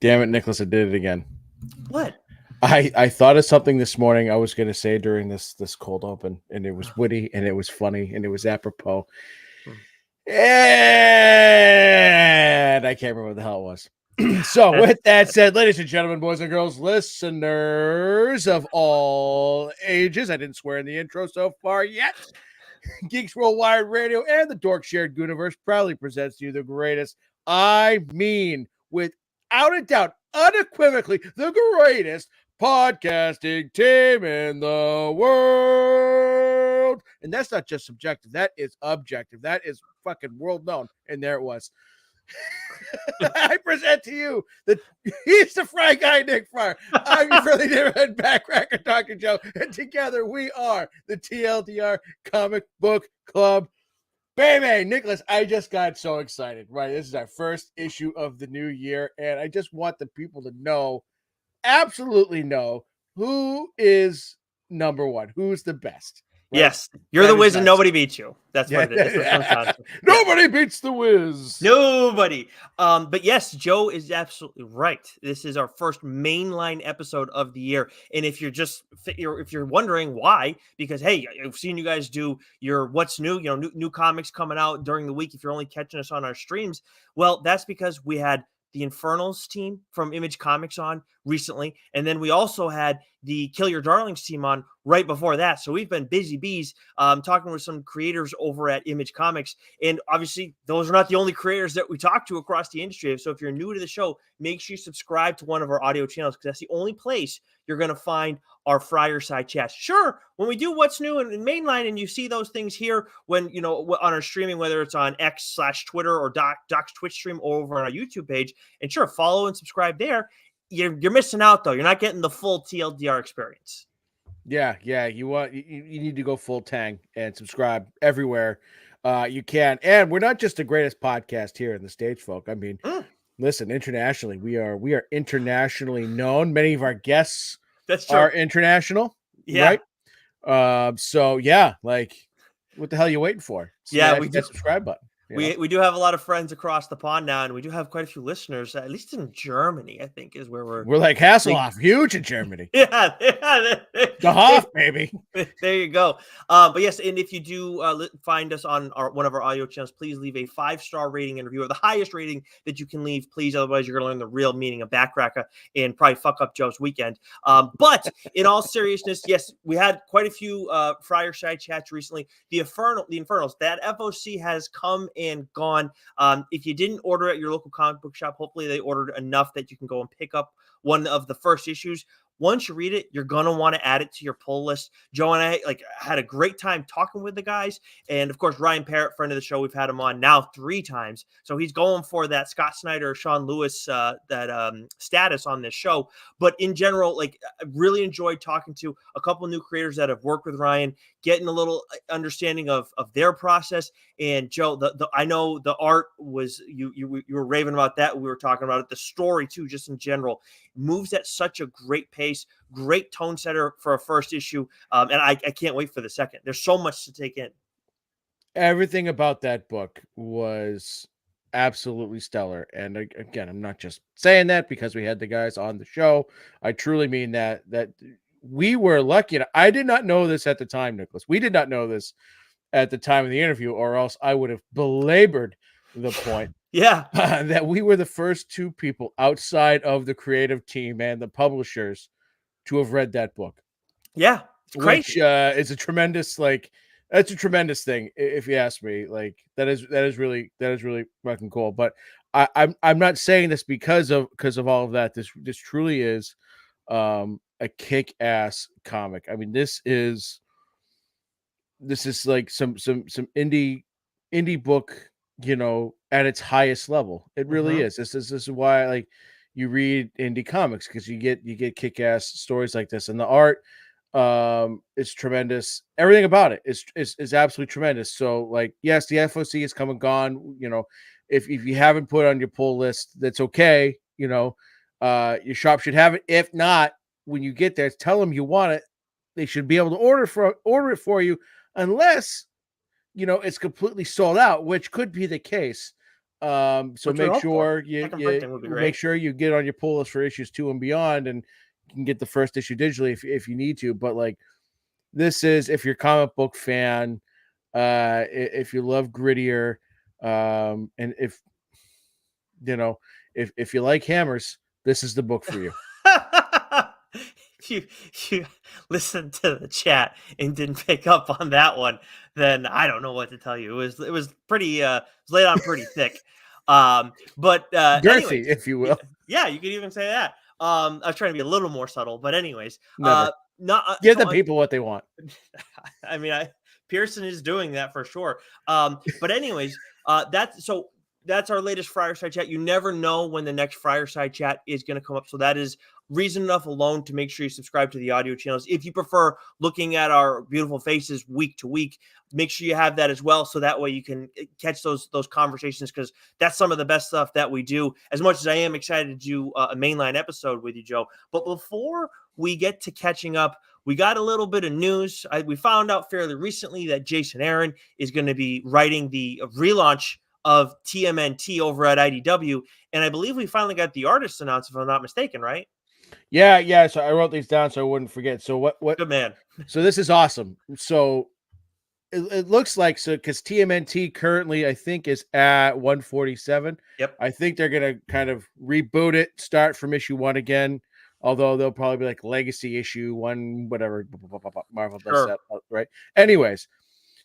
Damn it, Nicholas, I did it again. What? I thought of something this morning I was going to say during this cold open, and it was witty, and it was funny, and it was apropos. And I can't remember what the hell it was. So with that said, ladies and gentlemen, boys and girls, listeners of all ages, I didn't swear in the intro so far yet. Geeks Worldwide Radio and the Dork Shared Universe proudly presents to you the greatest, I mean, without a doubt, unequivocally, the greatest podcasting team in the world. And that's not just subjective, that is objective. That is fucking world known. And there it was. I present to you he's the Fry Guy, Nick Fryer. I'm your friendly neighborhood backcracker, Dr. Joe, and together we are the TLDR Comic Book Club. Baby, Nicholas, I just got so excited. Right, this is our first issue of the new year, and I just want the people to know, absolutely know, who is number one, who's the best. Right? Yes, you're the Wiz and nobody beats you. That's what it is. Nobody beats the Wiz. Nobody. But yes, Joe is absolutely right. This is our first mainline episode of the year. And if you're wondering why, because hey, I've seen you guys do your what's new, new comics coming out during the week. If you're only catching us on our streams, well, that's because we had the Infernals team from Image Comics on recently. And then we also had the Kill Your Darlings team on right before that. So we've been busy bees talking with some creators over at Image Comics. And obviously, those are not the only creators that we talk to across the industry. So if you're new to the show, make sure you subscribe to one of our audio channels, because that's the only place you're going to find our Friar Side chats. Sure, when we do what's new in mainline and you see those things here when, on our streaming, whether it's on X/Twitter or Doc's Twitch stream or over on our YouTube page, and sure, follow and subscribe there. You're missing out, though. You're not getting the full TLDR experience. Yeah. You need to go full tang and subscribe everywhere you can. And we're not just the greatest podcast here in the States, folk. I mean, listen, internationally, we are internationally known. Many of our guests are international. Yeah. Right. So yeah, like, what the hell are you waiting for? Smash that subscribe button. We do have a lot of friends across the pond now, and we do have quite a few listeners, at least in Germany, I think, is where we're like Hasselhoff, huge in Germany. Yeah. The Hoff, baby. There you go. But yes, and if you do find us on one of our audio channels, please leave a 5-star rating and review, or the highest rating that you can leave, please. Otherwise, you're going to learn the real meaning of Backracker and probably fuck up Joe's weekend. But in all seriousness, yes, we had quite a few Friar Side chats recently. The Infernals, that FOC has come and gone. If you didn't order at your local comic book shop, hopefully they ordered enough that you can go and pick up one of the first issues. Once you read it, you're going to want to add it to your pull list. Joe and I had a great time talking with the guys. And of course, Ryan Parrott, friend of the show, we've had him on now 3 times. So he's going for that Scott Snyder, Sean Lewis, status on this show. But in general, I really enjoyed talking to a couple new creators that have worked with Ryan, getting a little understanding of their process. And Joe, I know the art was, you were raving about that. We were talking about it. The story too, just in general, moves at such a great pace, great tone setter for a first issue. And I can't wait for the second. There's so much to take in. Everything about that book was absolutely stellar. And again, I'm not just saying that because we had the guys on the show. I truly mean that we were lucky. I did not know this at the time, Nicholas. We did not know this at the time of the interview, or else I would have belabored the point. Yeah. That we were the first 2 people outside of the creative team and the publishers to have read that book. Yeah. It's crazy. Which is a tremendous, that's a tremendous thing, if you ask me. That is really fucking cool. But I'm not saying this because of all of that. This truly is a kick-ass comic. I mean, this is like some indie book, at its highest level. It really is. This is why you read indie comics, because you get kick-ass stories like this, and the art is tremendous. Everything about it is absolutely tremendous. So yes, the FOC has come and gone. If you haven't put it on your pull list, that's okay. Your shop should have it. If not, when you get there, tell them you want it. They should be able to order it for you, unless it's completely sold out, which could be the case. So which we make hope for. sure you, Second you printing would be make great. sure you get on your pull list for issues 2 and beyond, and you can get the first issue digitally if you need to. But like, this is, if you're a comic book fan, if you love grittier, and if you know, if you like hammers, this is the book for you. If you listened to the chat and didn't pick up on that one, then I don't know what to tell you. It was pretty it was laid on pretty thick. But Girthy, anyways, if you yeah, will. yeah, you could even say that. I was trying to be a little more subtle, but anyways, Never not give so the people what they want. I mean, Pearson is doing that for sure. But anyways, that's our latest fireside chat. You never know when the next fireside chat is going to come up, so that is reason enough alone to make sure you subscribe to the audio channels. If you prefer looking at our beautiful faces week to week, make sure you have that as well, so that way you can catch those conversations, because that's some of the best stuff that we do. As much as I am excited to do a mainline episode with you, Joe, but before we get to catching up, we got a little bit of news. We found out fairly recently that Jason Aaron is going to be writing the relaunch of TMNT over at IDW. And I believe we finally got the artist announced, if I'm not mistaken, right? Yeah. So I wrote these down so I wouldn't forget. So what? Good man. So this is awesome. So it looks like, so because TMNT currently I think is at 147. Yep. I think they're gonna kind of reboot it, start from issue 1 again. Although they'll probably be like legacy issue 1, whatever. Marvel does Sure. that, right? Anyways,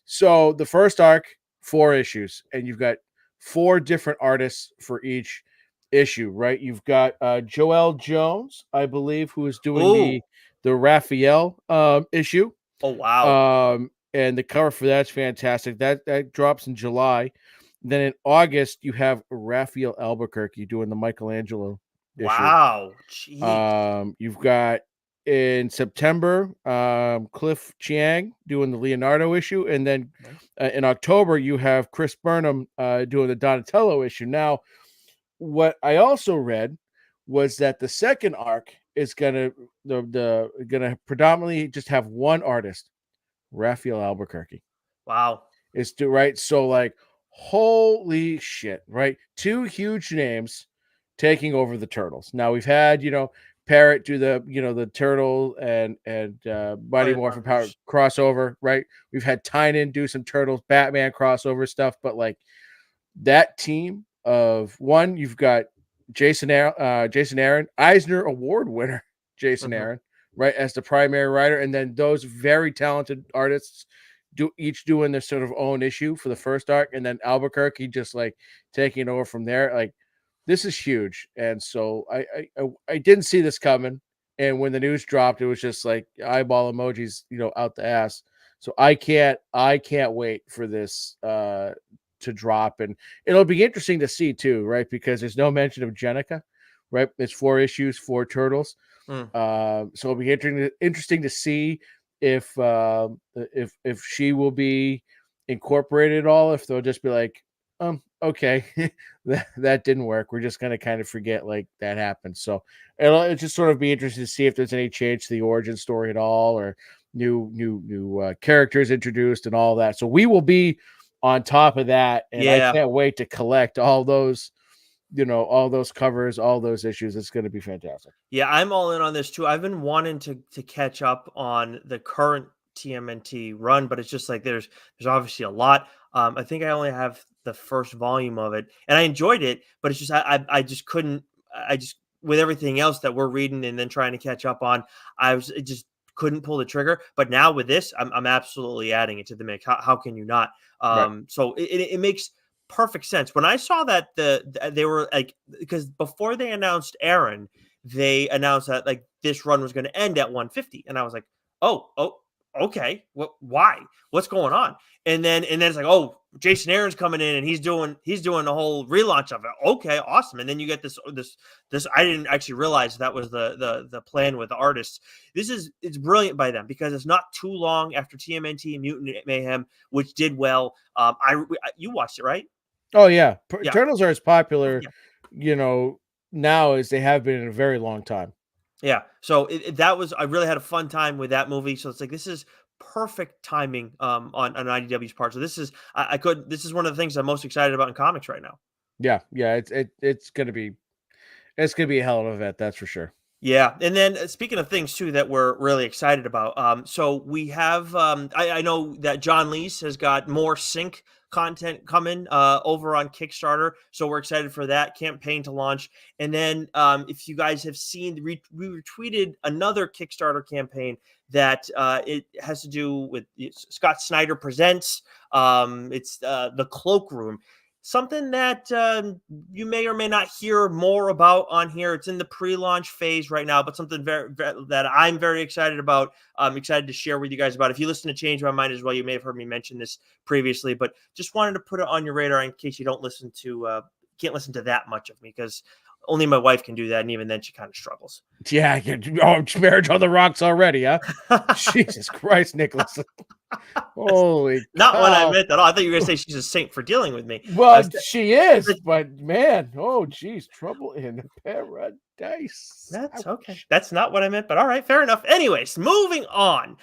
so the first arc, 4 issues, and you've got 4 different artists for each issue, right? You've got Joel Jones, I believe, who is doing Ooh. the Raphael issue. Oh, wow. And the cover for that's fantastic. That drops in July. Then in August, you have Raphael Albuquerque doing the Michelangelo issue. Wow. Jeez. You've got in September, Cliff Chiang doing the Leonardo issue, and then in October you have Chris Burnham doing the Donatello issue. Now, what I also read was that the second arc is gonna predominantly just have one artist, Raphael Albuquerque. Wow. Is to right. So like, holy shit, right? 2 huge names taking over the Turtles. Now we've had, Parrot do the Turtle and Mighty Morphin Power crossover, right? We've had Tynan do some Turtles Batman crossover stuff, but like that team of one, you've got Jason Aaron, Eisner Award winner, Jason Aaron, right, as the primary writer, and then those very talented artists each doing their sort of own issue for the first arc, and then Albuquerque just like taking over from there. Like, this is huge, and so I didn't see this coming, and when the news dropped, it was just like eyeball emojis, out the ass. So I can't wait for this to drop, and it'll be interesting to see too, right? Because there's no mention of Jenica, right? It's 4 issues, 4 turtles. So it'll be interesting to see if she will be incorporated at all, if they'll just be like, okay, that didn't work. We're just gonna kind of forget like that happened. So it'll just sort of be interesting to see if there's any change to the origin story at all, or new characters introduced and all that. So we will be on top of that, and I can't wait to collect all those, all those covers, all those issues. It's going to be fantastic. Yeah, I'm all in on this too. I've been wanting to catch up on the current TMNT run, but it's just like there's obviously a lot. I think I only have the first volume of it, and I enjoyed it, but it's just I just couldn't. I just, with everything else that we're reading and then trying to catch up on, it just couldn't pull the trigger. But now with this, I'm absolutely adding it to the mix. How can you not? Right. So it makes perfect sense. When I saw that they were like, because before they announced Aaron, they announced that like this run was going to end at 150, and I was like, oh, okay, why? What's going on? And then it's like, oh, Jason Aaron's coming in and he's doing the whole relaunch of it. Okay, awesome. And then you get this. I didn't actually realize that was the plan with the artists. It's brilliant by them, because it's not too long after TMNT Mutant Mayhem, which did well. You watched it, right? Oh yeah. Yeah. Turtles are as popular, now as they have been in a very long time. Yeah. So I really had a fun time with that movie. So it's like, this is perfect timing on IDW's part. So this is one of the things I'm most excited about in comics right now. Yeah, it's gonna be a hell of an event, that's for sure. Yeah, and then speaking of things too that we're really excited about, so we have I know that John Lees has got more sync content coming over on Kickstarter, so we're excited for that campaign to launch. And then if you guys have seen, we retweeted another Kickstarter campaign that it has to do with Scott Snyder Presents. It's the Cloakroom, something that you may or may not hear more about on here. It's in the pre-launch phase right now, but something that I'm very excited about. I'm excited to share with you guys about. If you listen to Change My Mind as well, you may have heard me mention this previously, but just wanted to put it on your radar in case you don't listen to can't listen to that much of me, because only my wife can do that, and even then she kind of struggles. Yeah, marriage on the rocks already, huh? Jesus Christ, Nicholas. Holy Not what I cow. meant at all. I thought you were going to say she's a saint for dealing with me. Well, she is, but man, oh geez, trouble in paradise. That's okay. Ouch. That's not what I meant, but all right, fair enough. Anyways, moving on.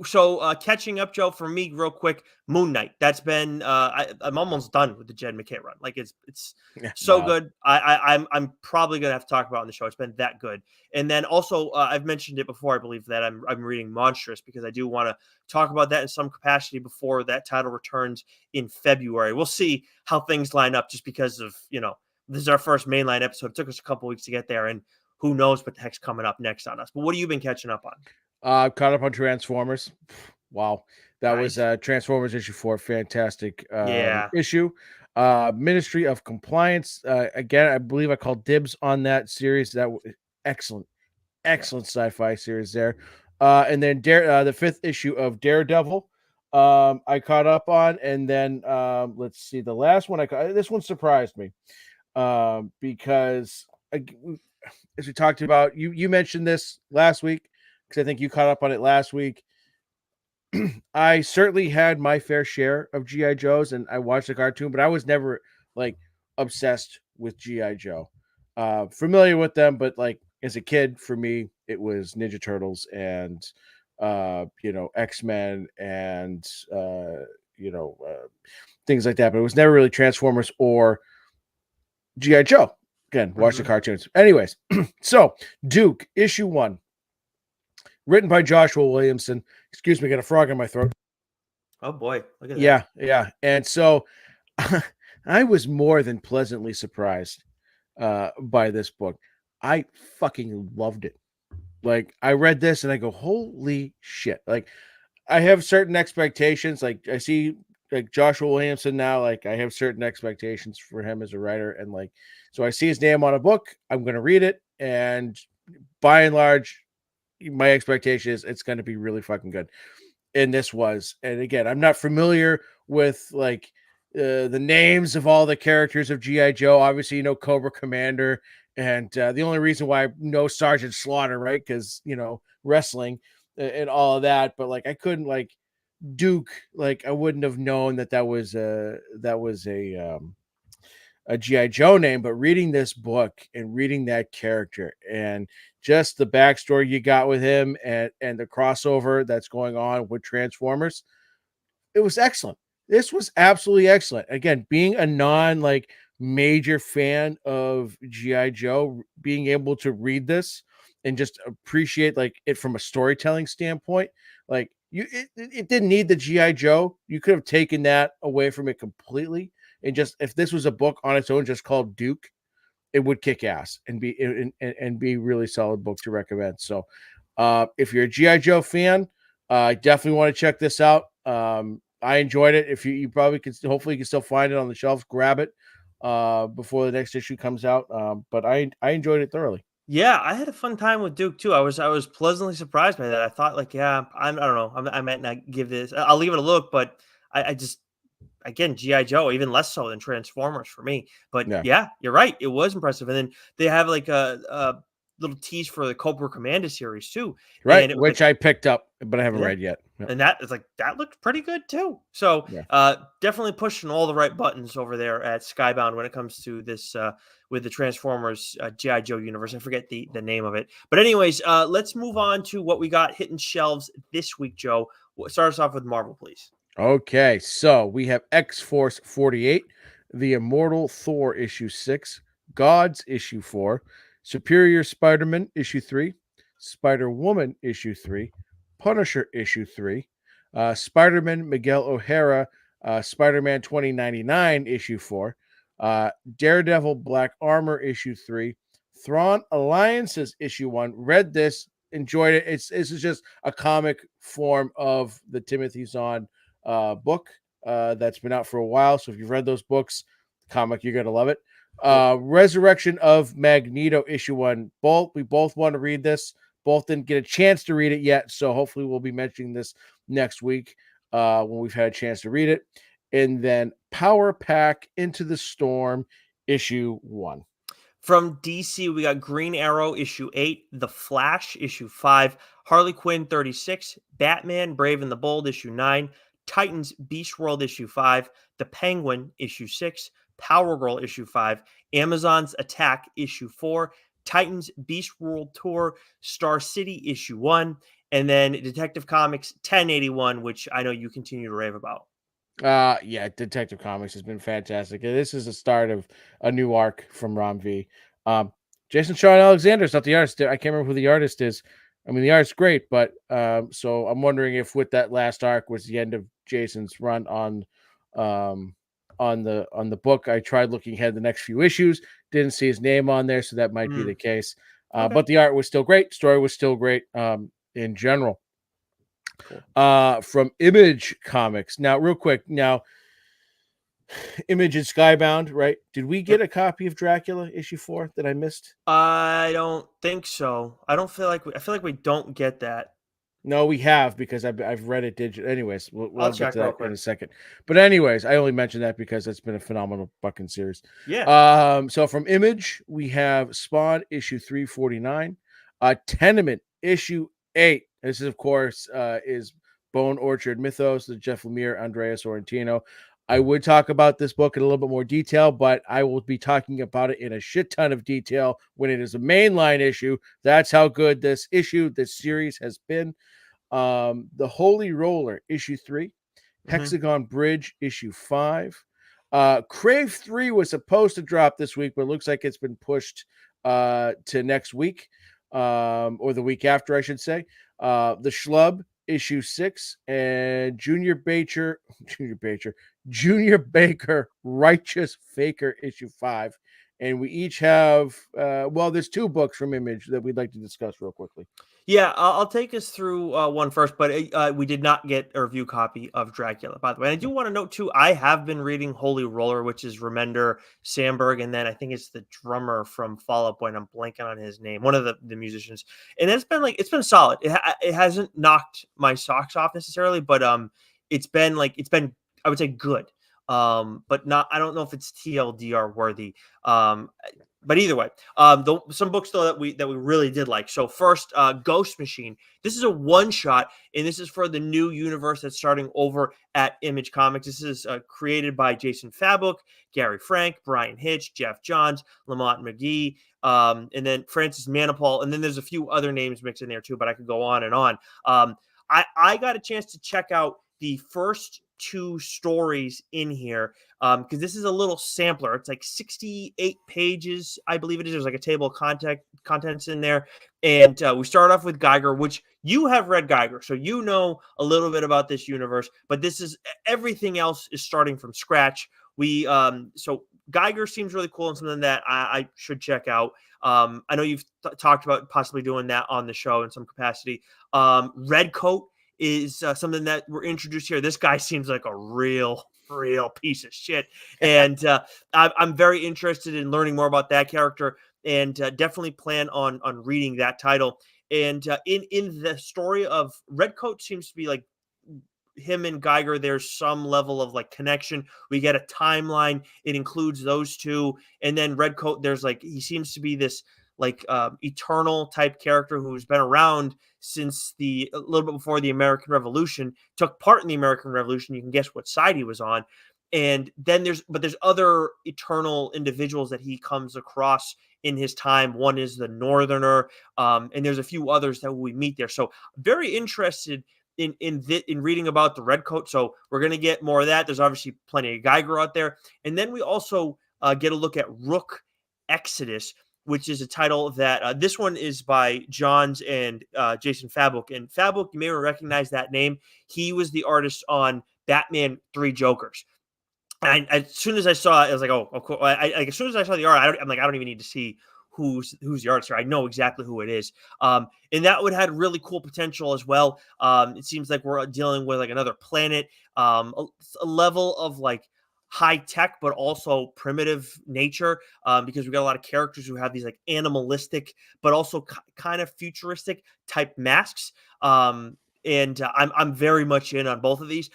So catching up, Joe, for me, real quick, Moon Knight. That's been I'm almost done with the Jed McKay run. Like it's Yeah, so wow. good. I'm probably gonna have to talk about it on the show. It's been that good. And then also, I've mentioned it before, I believe, that I'm reading Monstrous, because I do want to talk about that in some capacity before that title returns in February. We'll see how things line up, just because of, this is our first mainline episode. It took us a couple weeks to get there, and who knows what the heck's coming up next on us. But what have you been catching up on? Caught up on Transformers. Wow. That was Nice. Transformers issue 4. Fantastic Yeah. issue. Ministry of Compliance. Again, I believe I called dibs on that series. That was excellent. Excellent sci-fi series there. And then the 5th issue of Daredevil. I caught up on, and then let's see, the last one this one surprised me. Because as we talked about, you mentioned this last week, because I think you caught up on it last week. I certainly had my fair share of GI Joes, and I watched the cartoon, but I was never like obsessed with GI Joe. Familiar with them, but like as a kid, for me, it was Ninja Turtles and X-Men and things like that. But it was never really Transformers or GI Joe. Again, watch the cartoons. Anyways, so Duke issue 1. Written by Joshua Williamson. Excuse me, got a frog in my throat. Oh boy, look at that. Yeah. And so I was more than pleasantly surprised by this book. I fucking loved it. Like, I read this and I go, holy shit. Like, I have certain expectations. Like, I see like Joshua Williamson now, like I have certain expectations for him as a writer. And like, so I see his name on a book, I'm going to read it. And by and large, my expectation is it's going to be really fucking good. And this was. And again, I'm not familiar with like the names of all the characters of GI Joe. Obviously, Cobra Commander, and the only reason why I know Sergeant Slaughter, right? Because wrestling and all of that. But like, I couldn't like Duke. Like, I wouldn't have known that was a GI Joe name, but reading this book and reading that character and just the backstory you got with him and the crossover that's going on with Transformers, it was excellent. This was absolutely excellent. Again, being a non like major fan of GI Joe, being able to read this and just appreciate like it from a storytelling standpoint, like it didn't need the GI Joe. You could have taken that away from it completely. And just if this was a book on its own, just called Duke, it would kick ass and be really solid book to recommend. So, if you're a GI Joe fan, I definitely want to check this out. I enjoyed it. If you probably can, hopefully you can still find it on the shelves, grab it before the next issue comes out. But I enjoyed it thoroughly. Yeah, I had a fun time with Duke too. I was pleasantly surprised by that. I thought like, yeah, I don't know, I might not give this. I'll leave it a look, but I just, again, GI Joe, even less so than Transformers for me. But yeah, you're right, it was impressive. And then they have like a little tease for the Cobra Commander series too, right? and Which like, I picked up, but I haven't read yet. And that is like, that looked pretty good too. So definitely pushing all the right buttons over there at Skybound when it comes to this with the Transformers GI Joe universe. I forget the name of it, but anyways, let's move on to what we got hitting shelves this week. Joe, start us off with Marvel, please. Okay, so we have X-Force 48. The Immortal Thor issue 6, Gods issue 4, Superior Spider-Man issue 3, Spider-Woman issue 3, Punisher issue 3, Spider-Man Miguel O'Hara, Spider-Man 2099 issue 4, Daredevil Black Armor issue 3, Thrawn Alliances issue 1. Read this, enjoyed it. This is just a comic form of the Timothy Zahn book that's been out for a while. So if you've read those books, comic, you're gonna love it. Resurrection of Magneto issue 1. We both want to read this. Both didn't get a chance to read it yet, so hopefully we'll be mentioning this next week when we've had a chance to read it. And then Power Pack Into the Storm issue 1. From DC, we got Green Arrow issue 8, The Flash issue 5, Harley Quinn 36, Batman Brave and the Bold issue 9, Titans Beast World issue 5, The Penguin issue 6, Power Girl issue 5, Amazon's Attack issue 4, Titans Beast World Tour Star City issue 1, and then Detective Comics 1081, which I know you continue to rave about. Yeah, Detective Comics has been fantastic. This is the start of a new arc from Rom V. Jason Shawn Alexander is not the artist. I can't remember who the artist is. I mean, the art's great, but so I'm wondering if with that last arc was the end of Jason's run on the book. I tried looking ahead the next few issues, didn't see his name on there, so that might be the case. Okay. But the art was still great. Story was still great in general. Cool. From Image Comics. Now, real quick, Image is Skybound, right? Did we get a copy of Dracula issue 4 that I missed? I don't think so. I feel like we don't get that. No, we have, because I've read it digital. Anyways, we'll check get to real that quick in a second. But anyways, I only mentioned that because it's been a phenomenal fucking series. Yeah. So from Image, we have Spawn issue 349, Tenement issue 8. This is, of course, is Bone Orchard Mythos, the Jeff Lemire, Andrea Sorrentino. I would talk about this book in a little bit more detail, but I will be talking about it in a shit ton of detail when it is a mainline issue. That's how good this series has been. The Holy Roller issue 3, Hexagon Bridge issue 5. Crave 3 was supposed to drop this week, but it looks like it's been pushed to next week, or the week after, I should say. The Schlub issue 6, and Junior Baker Righteous Faker issue 5. And we each have there's 2 books from Image that we'd like to discuss real quickly. Yeah, I'll take us through one first, but we did not get a review copy of Dracula, by the way. And I do want to note, too, I have been reading Holy Roller, which is Remender Sandberg, and then I think it's the drummer from Fall Out Boy, and I'm blanking on his name, one of the musicians. And it's been solid. It hasn't knocked my socks off necessarily, but it's been I would say good. But not, I don't know if it's TLDR worthy. But either way, some books though that we really did like. So first, Ghost Machine. This is a one shot, and this is for the new universe that's starting over at Image Comics. This is created by Jason Fabok, Gary Frank, Brian Hitch, Jeff Johns, Lamont McGee, and then Francis Manipul, and then there's a few other names mixed in there too. But I could go on and on. I got a chance to check out the first 2 stories in here because this is a little sampler. It's like 68 pages, I believe it is. There's like a table of contents in there, and we start off with Geiger, which you have read Geiger, so you know a little bit about this universe. But this is everything else is starting from scratch. So Geiger seems really cool and something that I should check out. I know you've talked about possibly doing that on the show in some capacity. Redcoat is something that we're introduced here. This guy seems like a real piece of shit. And I'm very interested in learning more about that character, and definitely plan on reading that title. And in the story of Redcoat seems to be like him and Geiger, there's some level of like connection. We get a timeline. It includes those 2. And then Redcoat, there's like, he seems to be this like eternal type character who's been around since a little bit before the American Revolution, took part in the American Revolution. You can guess what side he was on. And then there's other eternal individuals that he comes across in his time. One is the Northerner, and there's a few others that we meet there. So very interested in reading about the Redcoat. So we're gonna get more of that. There's obviously plenty of Geiger out there, and then we also get a look at Rook Exodus, which is a title that this one is by Johns and Jason Fabok. And Fabok, you may recognize that name. He was the artist on Batman 3 Jokers. And as soon as I saw it, I was like, oh cool. As soon as I saw the art, I'm like, I don't even need to see who's the artist here. I know exactly who it is. And that would had really cool potential as well. It seems like we're dealing with like another planet, a level of like high tech, but also primitive nature, because we got a lot of characters who have these like animalistic, but also kind of futuristic type masks. And I'm very much in on both of these.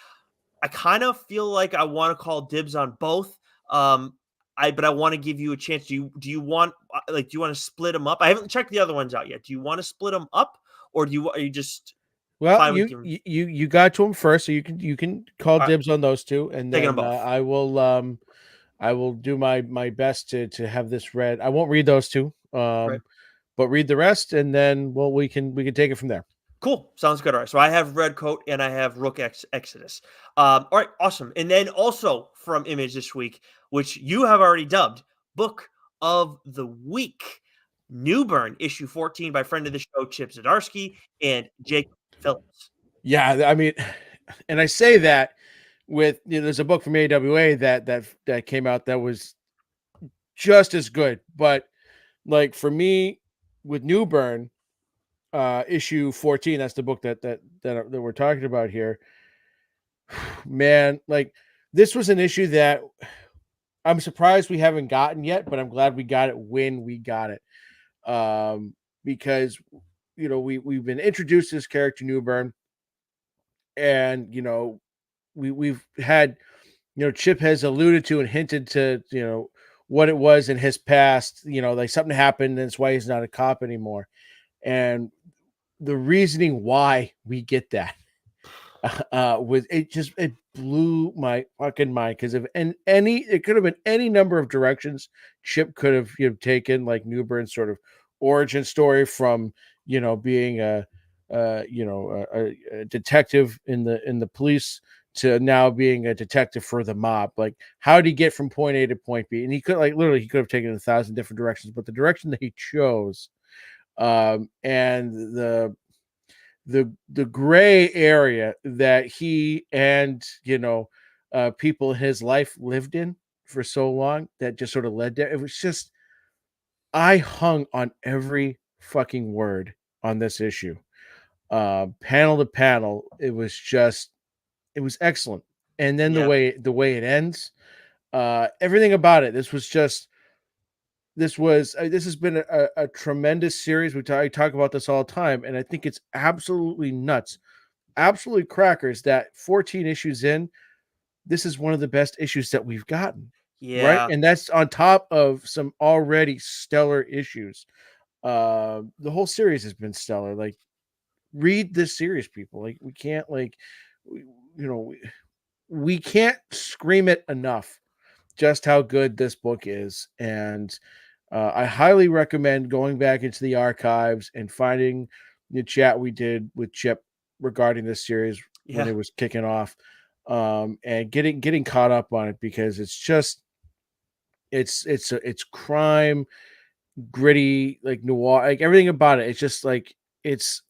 I kind of feel like I want to call dibs on both. But I want to give you a chance. Do you want do you want to split them up? I haven't checked the other ones out yet. Do you want to split them up, or are you just Well, fine with you got to them first, so you can call all right, dibs on those two, and taking them then both? I will do my best to have this read. I won't read those two, Right. but read the rest, and then we can take it from there. Cool. Sounds good. All right. So I have Redcoat and I have Rook Exodus. All right. Awesome. And then also from Image this week, which you have already dubbed Book of the Week, Newburn, issue 14 by friend of the show, Chip Zdarsky and Jake Phillips. Yeah, I mean, and I say that with there's a book from AWA that came out that was just as good, but like for me with Newburn, issue 14, that's the book that we're talking about here. Man, like this was an issue that I'm surprised we haven't gotten yet, but I'm glad we got it when we got it. Because we've been introduced to this character Newburn, and we've had Chip has alluded to and hinted to what it was in his past, like something happened, and that's why he's not a cop anymore. And the reasoning why we get that was it blew my fucking mind, because if it could have been any number of directions Chip could have taken, like Newburn's sort of origin story from being a detective in the police to now being a detective for the mob. Like, how did he get from point A to point B? And he could he could have taken 1,000 different directions, but the direction that he chose, and the gray area that he and people in his life lived in for so long, that just sort of led there. It was just, I hung on every fucking word on this issue, panel to panel. It was excellent. And then Yeah. the way it ends, everything about it, this has been a tremendous series. I talk about this all the time, and I think it's absolutely nuts, absolutely crackers that 14 issues in, this is one of the best issues that we've gotten. Right. Yeah. And that's on top of some already stellar issues. The whole series has been stellar. Like, read this series, people. Like, we can't we can't scream it enough just how good this book is. And I highly recommend going back into the archives and finding the chat we did with Chip regarding this series when Yeah. it was kicking off, and getting caught up on it, because it's just it's crime, gritty, like noir, like everything about it. It's just like it's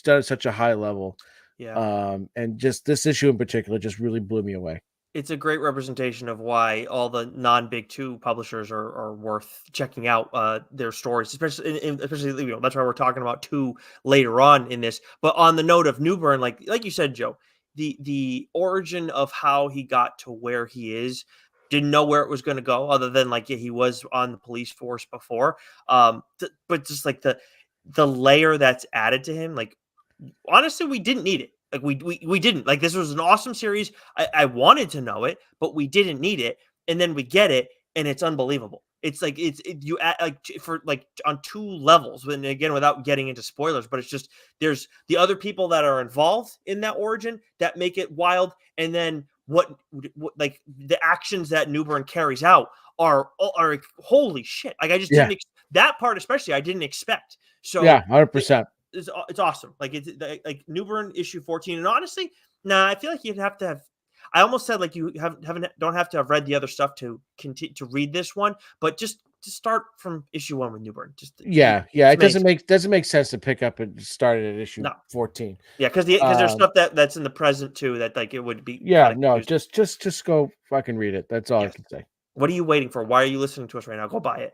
done at such a high level. Yeah. And just this issue in particular just really blew me away. It's a great representation of why all the non-big two publishers are worth checking out their stories, especially that's why we're talking about two later on in this. But on the note of Newburn, like you said, Joe, the origin of how he got to where he is, didn't know where it was going to go, other than he was on the police force before. But just like the layer that's added to him, like honestly, we didn't need it. Like we didn't. Like, this was an awesome series. I wanted to know it, but we didn't need it. And then we get it, and it's unbelievable. It's like you add, for on two levels. And again, without getting into spoilers, but it's just there's the other people that are involved in that origin that make it wild, and then what like the actions that Newburn carries out are holy shit. Like, I just didn't that part especially I didn't expect. So 100%. it's awesome. Like it's like Newburn issue 14, and honestly, I feel like you'd have to have. I almost said like you don't have to have read the other stuff to continue to read this one, but just to start from issue 1 with Newburn. Yeah. It makes doesn't make sense to pick up and start it at issue no. 14. Yeah, because there's stuff that's in the present too that like it would be Yeah, kind of no, confusing. just go fucking read it. That's all I Yes. can say. What are you waiting for? Why are you listening to us right now? Go buy it.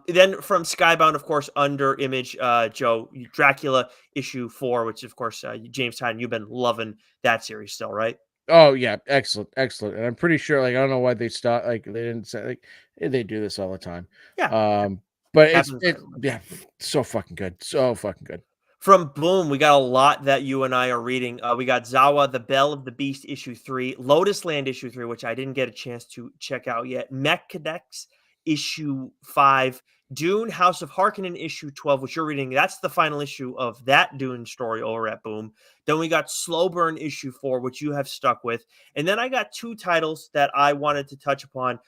Then from Skybound, of course, under Image, Joe, Dracula issue 4, which of course, James Tynion, you've been loving that series still, right? Oh yeah, excellent. And I'm pretty sure, like, I don't know why they stopped. Like, they didn't say, like, they do this all the time. Yeah, But happens it randomly. yeah, so fucking good, so fucking good. From Boom, we got a lot that you and I are reading. We got Zawa, The Bell of the Beast, issue 3, Lotus Land, issue 3, which I didn't get a chance to check out yet, Mech Cadets, issue 5, Dune, House of Harkonnen, issue 12, which you're reading. That's the final issue of that Dune story over at Boom. Then we got Slow Burn, issue 4, which you have stuck with. And then I got 2 titles that I wanted to touch upon.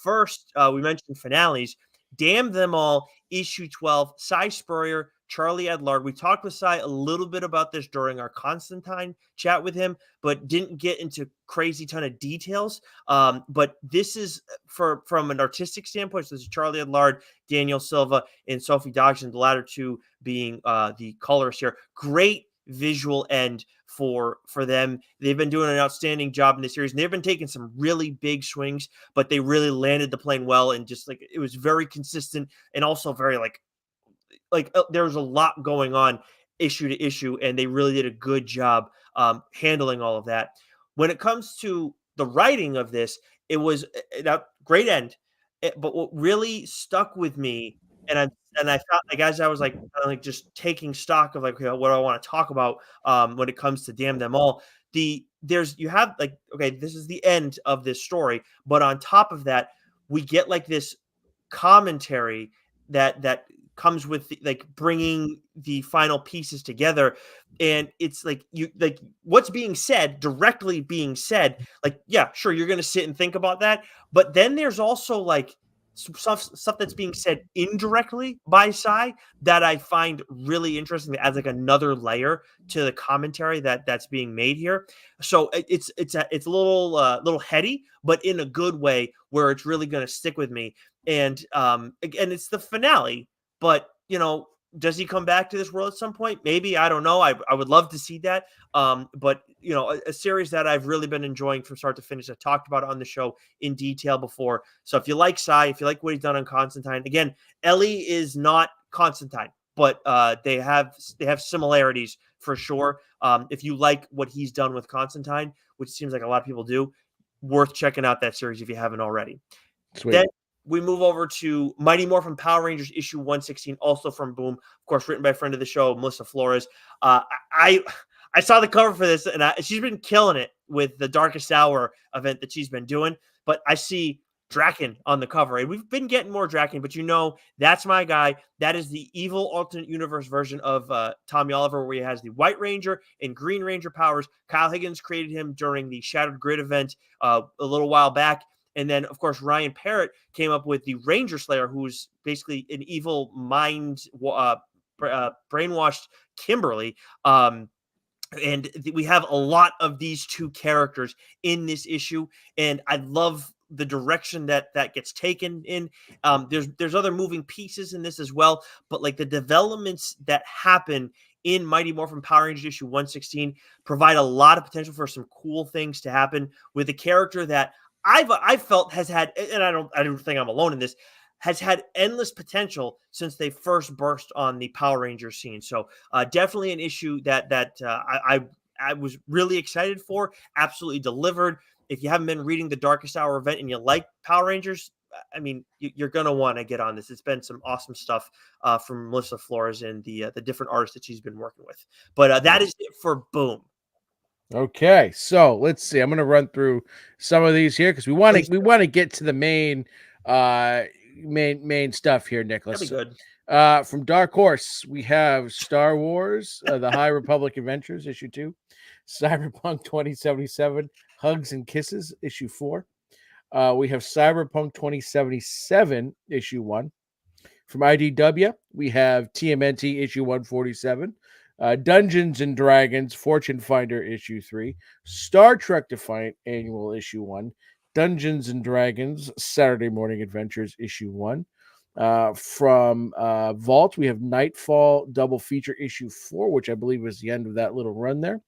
First, we mentioned finales. Damn Them All, issue 12, Cy Spurrier, Charlie Adlard. We talked with Cy a little bit about this during our Constantine chat with him, but didn't get into crazy ton of details. But this is from an artistic standpoint. So this is Charlie Adlard, Daniel Silva, and Sophie Dodson, the latter two being the colorists here. Great visual end for them. They've been doing an outstanding job in this series, and they've been taking some really big swings, but they really landed the plane well, and just like it was very consistent and also very like there was a lot going on issue to issue, and they really did a good job handling all of that. When it comes to the writing of this, it was a great end, but what really stuck with me, and I felt like as I was like kind of like just taking stock of like what I want to talk about when it comes to Damn Them All. You have like, okay, this is the end of this story, but on top of that, we get like this commentary that comes with like bringing the final pieces together, and it's like you like what's being said directly being said, like, yeah, sure, you're going to sit and think about that, but then there's also like stuff that's being said indirectly by Sai that I find really interesting, that adds like another layer to the commentary that's being made here. So it's a little heady, but in a good way where it's really going to stick with me. And again, it's the finale, but does he come back to this world at some point? Maybe. I don't know. I would love to see that. But a series that I've really been enjoying from start to finish. I talked about it on the show in detail before. So if you like Sai, if you like what he's done on Constantine, again, Ellie is not Constantine, but they have similarities for sure. If you like what he's done with Constantine, which seems like a lot of people do, worth checking out that series if you haven't already. Sweet. Then we move over to Mighty Morphin Power Rangers issue 116, also from Boom, of course, written by a friend of the show, Melissa Flores. I saw the cover for this, and she's been killing it with the Darkest Hour event that she's been doing. But I see Draken on the cover, and we've been getting more Draken, but that's my guy. That is the evil alternate universe version of Tommy Oliver, where he has the White Ranger and Green Ranger powers. Kyle Higgins created him during the Shattered Grid event a little while back. And then, of course, Ryan Parrott came up with the Ranger Slayer, who's basically an evil mind, brainwashed Kimberly. And we have a lot of these two characters in this issue, and I love the direction that gets taken in. There's other moving pieces in this as well, but like the developments that happen in Mighty Morphin Power Rangers issue 116 provide a lot of potential for some cool things to happen with a character that I've felt has had, and I don't think I'm alone in this, has had endless potential since they first burst on the Power Rangers scene. So definitely an issue that I was really excited for. Absolutely delivered. If you haven't been reading the Darkest Hour event and you like Power Rangers, I mean, you're going to want to get on this. It's been some awesome stuff from Melissa Flores and the different artists that she's been working with. But that is it for Boom. Okay, so let's see. I'm going to run through some of these here because we want to get to the main stuff here, Nicholas. That'd be good. From Dark Horse, we have Star Wars: The High Republic Adventures, issue 2, Cyberpunk 2077, Hugs and Kisses, issue 4. We have Cyberpunk 2077, issue 1, From IDW, we have TMNT issue 147, Dungeons and Dragons Fortune Finder issue 3, Star Trek Defiant Annual issue 1, Dungeons and Dragons Saturday Morning Adventures issue 1. From Vault, we have Nightfall double feature issue 4, which I believe was the end of that little run there.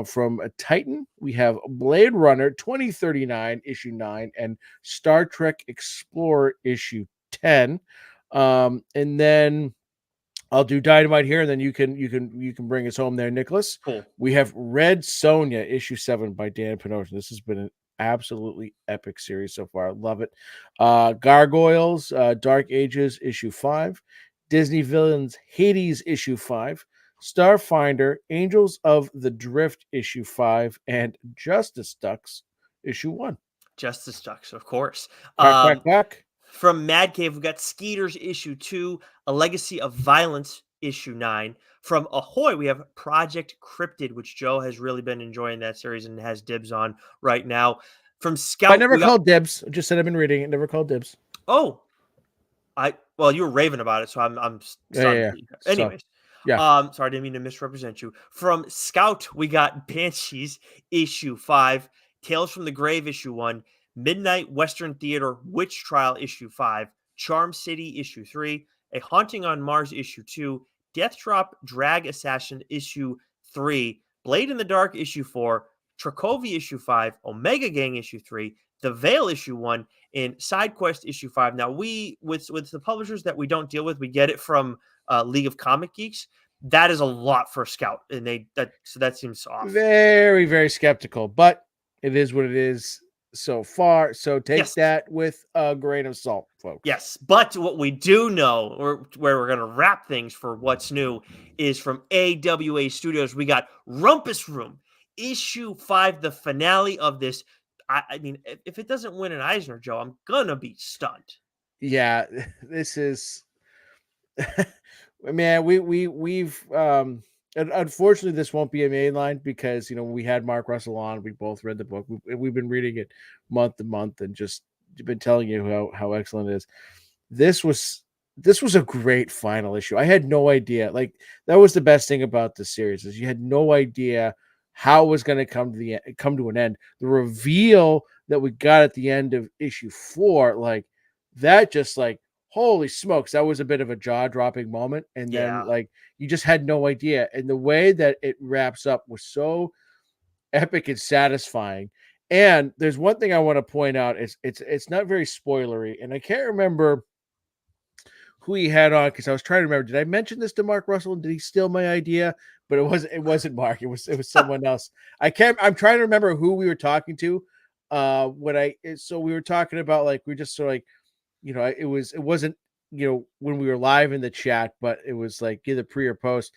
From Titan, we have Blade Runner 2039 issue 9 and Star Trek Explorer issue 10. And then I'll do Dynamite here, and then you can bring us home there, Nicholas. Cool. We have Red Sonja issue 7 by Dan Pinocchio. This has been an absolutely epic series so far. I love it. Gargoyles, Dark Ages issue 5, Disney Villains Hades issue 5, Starfinder, Angels of the Drift issue 5, and Justice Ducks issue 1. Justice Ducks, of course. Quack. From Mad Cave, we've got Skeeters issue 2, A Legacy of Violence issue 9. From Ahoy, we have Project Cryptid, which Joe has really been enjoying that series and has dibs on right now. From Scout, I never called dibs. I just said I've been reading it. Never called dibs. Oh, well, you were raving about it, so I'm stunned. Yeah. Anyways, yeah. Sorry, I didn't mean to misrepresent you. From Scout, we got Banshees issue 5, Tales from the Grave issue 1, Midnight Western Theater Witch Trial issue 5, Charm City issue 3, A Haunting on Mars issue 2, Death Drop Drag Assassin issue 3, Blade in the Dark issue 4, Trakovi issue 5, Omega Gang issue 3, The Veil issue 1, and Side Quest issue 5. Now, we with the publishers that we don't deal with, we get it from League of Comic Geeks. That is a lot for Scout, and that seems off. Very, very skeptical, but it is what it is so far. So take that with a grain of salt, folks. Yes, but what we do know, or where we're going to wrap things for what's new, is from AWA Studios. We got Rumpus Room issue 5, the finale of this. I mean, if it doesn't win an Eisner, Joe, I'm gonna be stunned. Yeah, this is, man. We've unfortunately this won't be a mainline because we had Mark Russell on. We both read the book. We've been reading it month to month and just been telling you how excellent it is. This was a great final issue. I had no idea. Like, that was the best thing about the series, is you had no idea how it was going to come to an end. The reveal that we got at the end of issue 4, like, that just, like, holy smokes, that was a bit of a jaw-dropping moment. And then like, you just had no idea. And the way that it wraps up was so epic and satisfying. And there's one thing I want to point out, is it's not very spoilery, and I can't remember who he had on, because I was trying to remember, did I mention this to Mark Russell and did he steal my idea? But it wasn't Mark, it was someone else. I'm trying to remember who we were talking to. So we were talking about, like, we just sort of, like, it wasn't when we were live in the chat, but it was like either pre or post.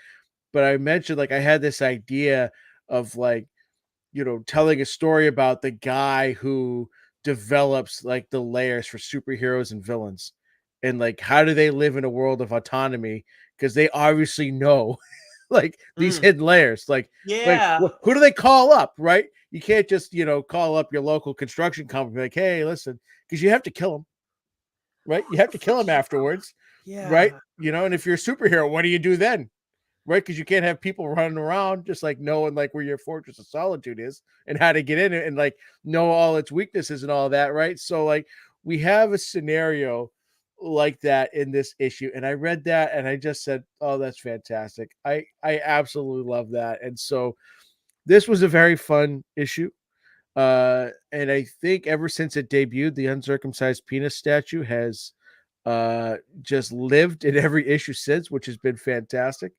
But I mentioned, like, I had this idea of, like, telling a story about the guy who develops, like, the layers for superheroes and villains, and, like, how do they live in a world of autonomy, because they obviously know like these hidden layers, like who do they call up, right? You can't just call up your local construction company, like, hey, listen, because you have to kill them, right? You have to kill them afterwards, right? And if you're a superhero, what do you do then, right? Because you can't have people running around just, like, knowing, like, where your fortress of solitude is and how to get in it and, like, know all its weaknesses and all that, right? So, like, we have a scenario like that in this issue, and I read that and I just said, oh, that's fantastic. I absolutely love that. And so this was a very fun issue. And I think ever since it debuted, the uncircumcised penis statue has just lived in every issue since, which has been fantastic.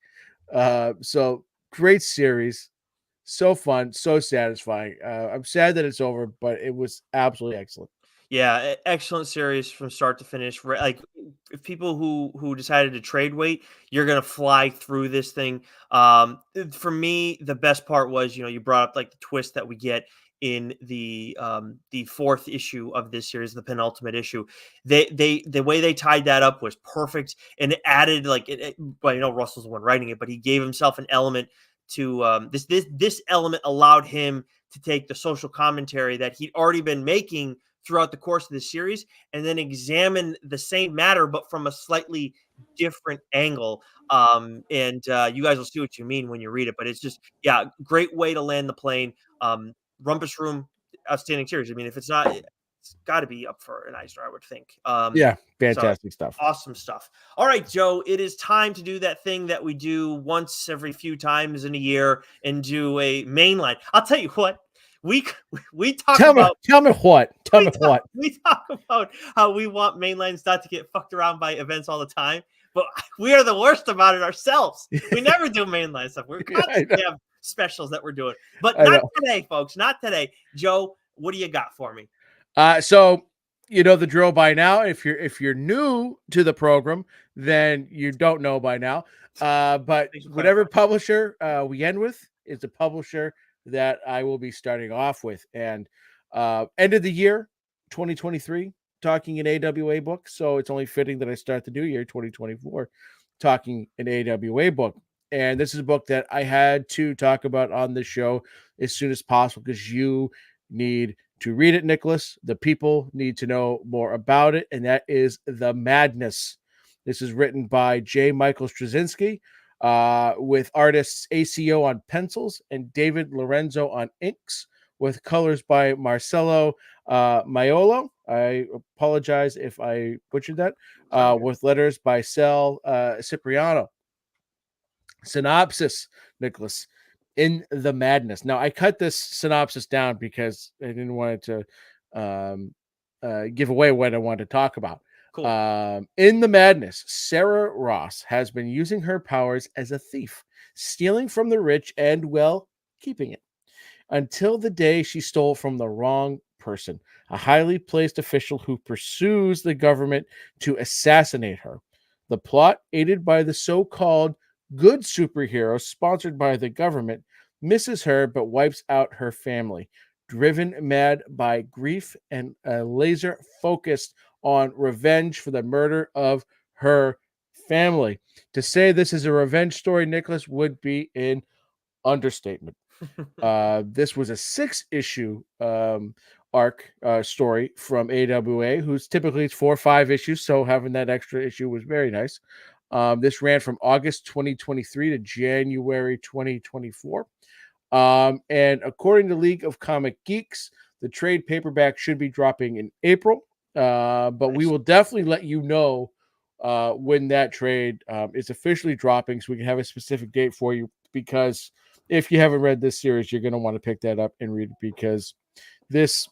So great series, so fun, so satisfying. I'm sad that it's over, but it was absolutely excellent. Yeah, excellent series from start to finish. Like, if people who decided to trade weight, you're gonna fly through this thing. For me, the best part was, you brought up, like, the twist that we get in the 4th issue of this series, the penultimate issue. The way they tied that up was perfect, and it added, like, well, Russell's the one writing it, but he gave himself an element to this element allowed him to take the social commentary that he'd already been making throughout the course of the series, and then examine the same matter but from a slightly different angle. And you guys will see what you mean when you read it. But it's just, yeah, great way to land the plane. Rumpus Room, outstanding series. I mean, if it's not, it's got to be up for an Eisner, I would think. Yeah, So fantastic stuff. awesome stuff. All right, Joe, it is time to do that thing that we do once every few times in a year and do a mainline. I'll tell you what, we we talk Tell me about what. Tell me what. we talk about how we want mainlines not to get fucked around by events all the time, but we are the worst about it ourselves. We never do mainline stuff. We're constantly have specials that we're doing, but not today, folks. Not today. Joe, what do you got for me? So you know the drill by now. If you're new to the program, then you don't know by now. But whatever publisher we end with is the publisher that I will be starting off with. And end of the year, 2023, talking an AWA book. So it's only fitting that I start the new year, 2024, talking an AWA book. And this is a book that I had to talk about on the show as soon as possible because you need to read it, Nicholas. The people need to know more about it, and that is The Madness. This is written by J. Michael Straczynski, with artists ACO on pencils and David Lorenzo on inks, with colors by Marcelo Maiolo. I apologize if I butchered that. With letters by Sal Cipriano. Synopsis, Nicholas. In The Madness. Now, I cut this synopsis down because I didn't want it to give away what I wanted to talk about. Cool. In The Madness, Sarah Ross has been using her powers as a thief, stealing from the rich and, well, keeping it. Until the day she stole from the wrong person, a highly placed official who pursues the government to assassinate her. The plot, aided by the so-called good superhero sponsored by the government, misses her but wipes out her family, driven mad by grief and laser focused on revenge for the murder of her family. To say this is a revenge story, Nicholas, would be an understatement. This was a 6-issue arc story from AWA, who's typically it's 4 or 5 issues, so having that extra issue was very nice. This ran from August 2023 to January 2024. And according to League of Comic Geeks, the trade paperback should be dropping in April. But we will definitely let you know when that trade is officially dropping so we can have a specific date for you. Because if you haven't read this series, you're going to want to pick that up and read it because this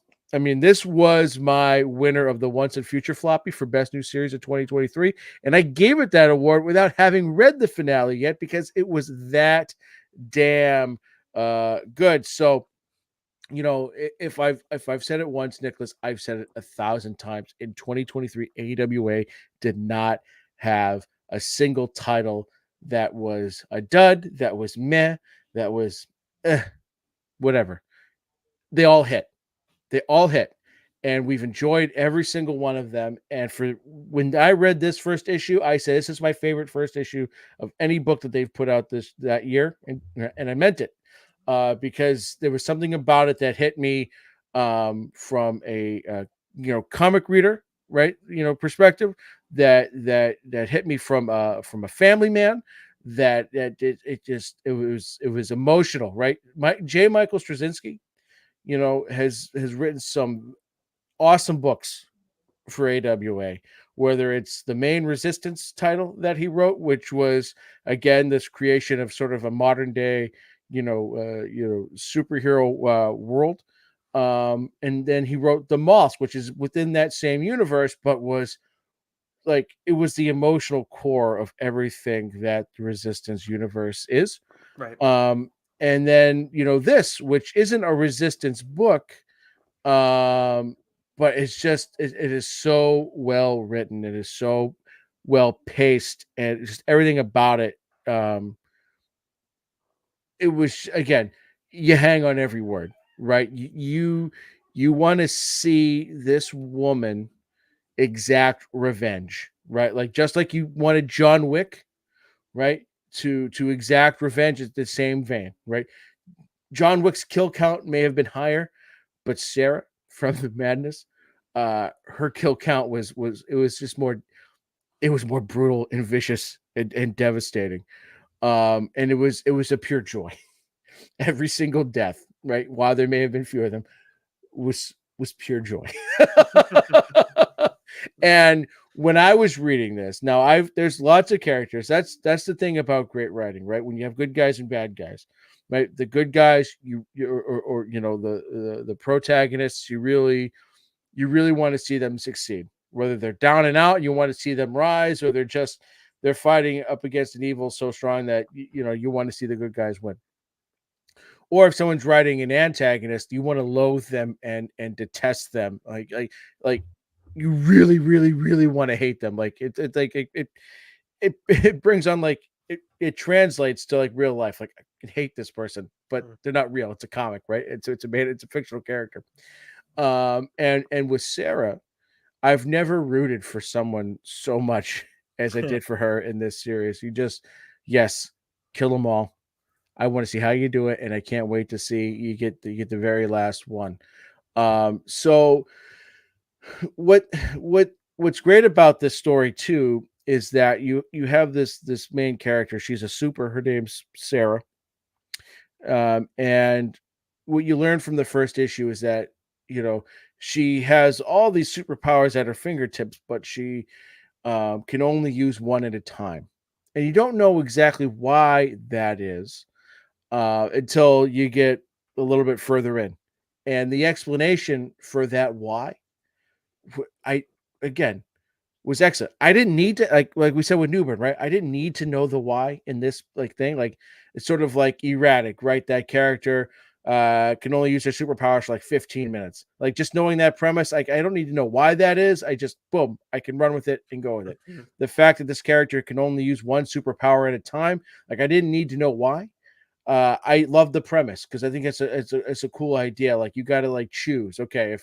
was my winner of the Once and Future floppy for Best New Series of 2023. And I gave it that award without having read the finale yet because it was that damn good. So, you know, if I've said it once, Nicholas, I've said it 1,000 times. In 2023, AWA did not have a single title that was a dud, that was meh, that was whatever. They all hit. And we've enjoyed every single one of them. And for when I read this first issue, I said this is my favorite first issue of any book that they've put out that year, and I meant it because there was something about it that hit me from a comic reader, right? Perspective that hit me from a family man. It was emotional, right? J. Michael Straczynski, has written some awesome books for AWA, whether it's the main Resistance title that he wrote, which was again this creation of sort of a modern day, superhero world, and then he wrote the Moss, which is within that same universe, but was like it was the emotional core of everything that the Resistance universe is. Right. And then this, which isn't a Resistance book, but it's just it is so well written, it is so well paced, and just everything about it. It was, again, you hang on every word, right? You want to see this woman exact revenge, right? Like just like you wanted John Wick, right, to exact revenge at the same vein, right? John Wick's kill count may have been higher, but Sarah from The Madness her kill count was it was more brutal and vicious and devastating. And it was a pure joy. Every single death, right? While there may have been few of them, was pure joy. And when I was reading this, now there's lots of characters. That's the thing about great writing, right? When you have good guys and bad guys, right? The good guys, or the protagonists, you really want to see them succeed. Whether they're down and out, you want to see them rise, or they're fighting up against an evil so strong that you want to see the good guys win. Or if someone's writing an antagonist, you want to loathe them and detest them. Like you really, really, really want to hate them. Like it's like it brings on like it translates to like real life. Like I can hate this person, but they're not real. It's a comic, right? It's a fictional character. And with Sarah, I've never rooted for someone so much as I did for her in this series. Yes, kill them all. I want to see how you do it, and I can't wait to see you get the very last one. So what's great about this story too is that you have this main character. She's a super. Her name's Sarah. And what you learn from the first issue is that she has all these superpowers at her fingertips, but she can only use one at a time, and you don't know exactly why that is until you get a little bit further in. And the explanation for that why, I again was excellent. I didn't need to like we said with Newburn, right? I didn't need to know the why in this like thing. Like it's sort of like erratic, right? That character can only use their superpowers for like 15 minutes. Like just knowing that premise, like I don't need to know why that is. I just boom, I can run with it and go with it. The fact that this character can only use one superpower at a time, like I didn't need to know why. I love the premise because I think it's a cool idea. Like you got to like choose. Okay,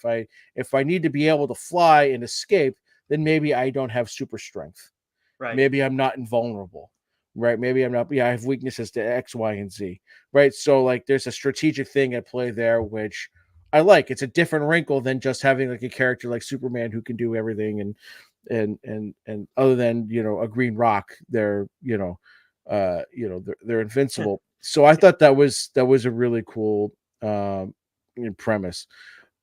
if I need to be able to fly and escape, then maybe I don't have super strength. Right. Maybe I'm not invulnerable. Right. Maybe I'm not. Yeah, I have weaknesses to X, Y, and Z. Right. So like there's a strategic thing at play there, which I like. It's a different wrinkle than just having like a character like Superman who can do everything and other than a green rock, they're they're invincible. So I thought that was a really cool premise.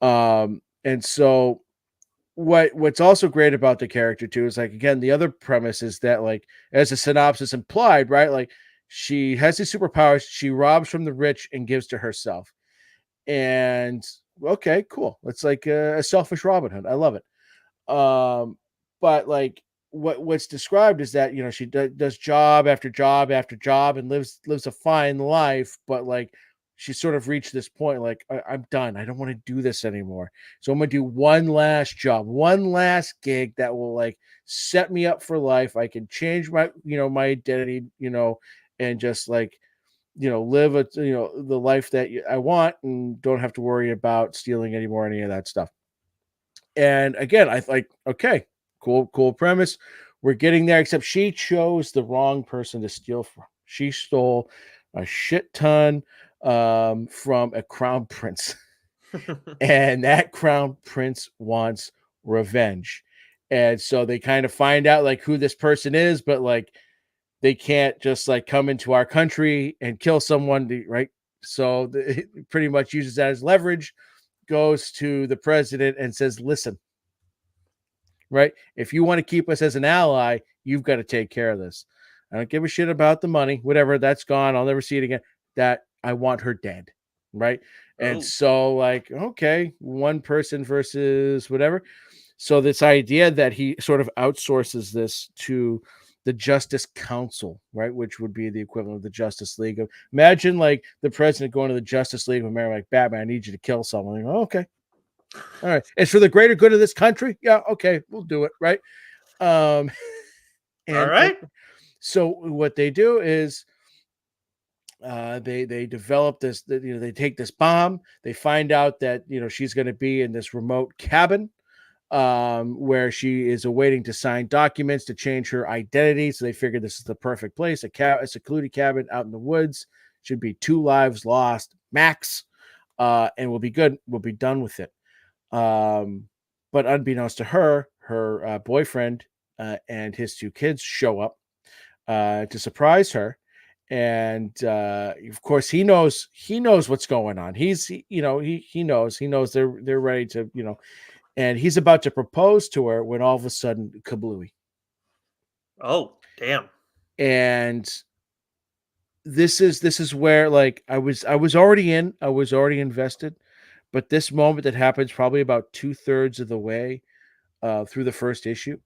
And so what's also great about the character too is like again the other premise is that like as a synopsis implied, right? Like she has these superpowers, she robs from the rich and gives to herself. And okay, cool. It's like a selfish Robin Hood. I love it. But like what's described is that she does job after job after job and lives a fine life, but like she sort of reached this point like I'm done. I don't want to do this anymore. So I'm gonna do one last job, one last gig that will like set me up for life. I can change my my identity, and just like live the life that I want and don't have to worry about stealing anymore, any of that stuff. And again, I like, okay, cool premise. We're getting there, except she chose the wrong person to steal from. She stole a shit ton from a crown prince. And that crown prince wants revenge. And so they kind of find out like who this person is, but like they can't just like come into our country and kill someone, right? So it pretty much uses that as leverage, goes to the president and says, listen, right? If you want to keep us as an ally, you've got to take care of this. I don't give a shit about the money, whatever, that's gone. I'll never see it again. That I want her dead, right? And so, like, okay, one person versus whatever. So, this idea that he sort of outsources this to the Justice Council, right? Which would be the equivalent of the Justice League. Imagine like the president going to the Justice League of America, like, Batman, I need you to kill someone. Like, oh, okay. All right. It's for the greater good of this country. Yeah. Okay. We'll do it. Right. And, all right. So what they do is they develop this, they take this bomb. They find out that, she's going to be in this remote cabin where she is awaiting to sign documents to change her identity. So they figured this is the perfect place. A secluded cabin out in the woods. Should be 2 lives lost max. And we'll be good. We'll be done with it. But unbeknownst to her, her boyfriend and his two kids show up to surprise her, and of course he knows what's going on. He knows they're ready to, and he's about to propose to her when all of a sudden kablooey. Oh, damn. And this is where, like, I was already invested, but this moment that happens probably about 2/3 of the way through the first issue,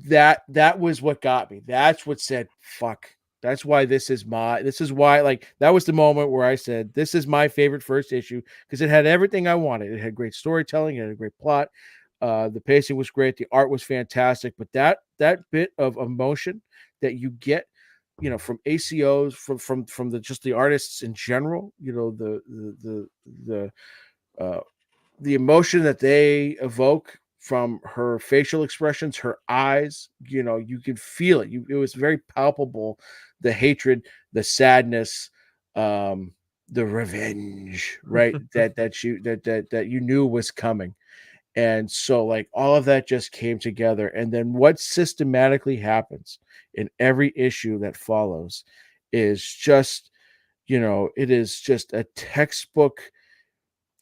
that was what got me. That's what said, fuck. This is why, like, that was the moment where I said, this is my favorite first issue, because it had everything I wanted. It had great storytelling, it had a great plot. The pacing was great, the art was fantastic, but that bit of emotion that you get, from ACOs, from the just the artists in general, uh the emotion that they evoke from her facial expressions, her eyes, you could feel it. It was very palpable, the hatred, the sadness, um, the revenge, right? That you knew was coming. And so, like, all of that just came together. And then what systematically happens in every issue that follows is just, it is just a textbook.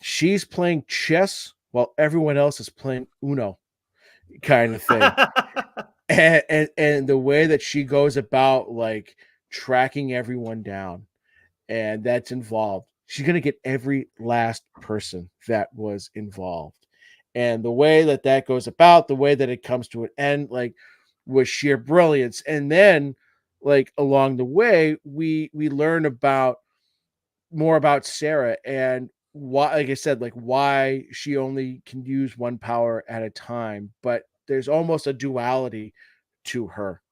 She's playing chess while everyone else is playing Uno, kind of thing. And the way that she goes about, like, tracking everyone down, and that's involved, she's going to get every last person that was involved. And the way that goes about, the way that it comes to an end, like, was sheer brilliance. And then, like, along the way, we learn about more about Sarah, and why, like I said, like, why she only can use one power at a time, but there's almost a duality to her,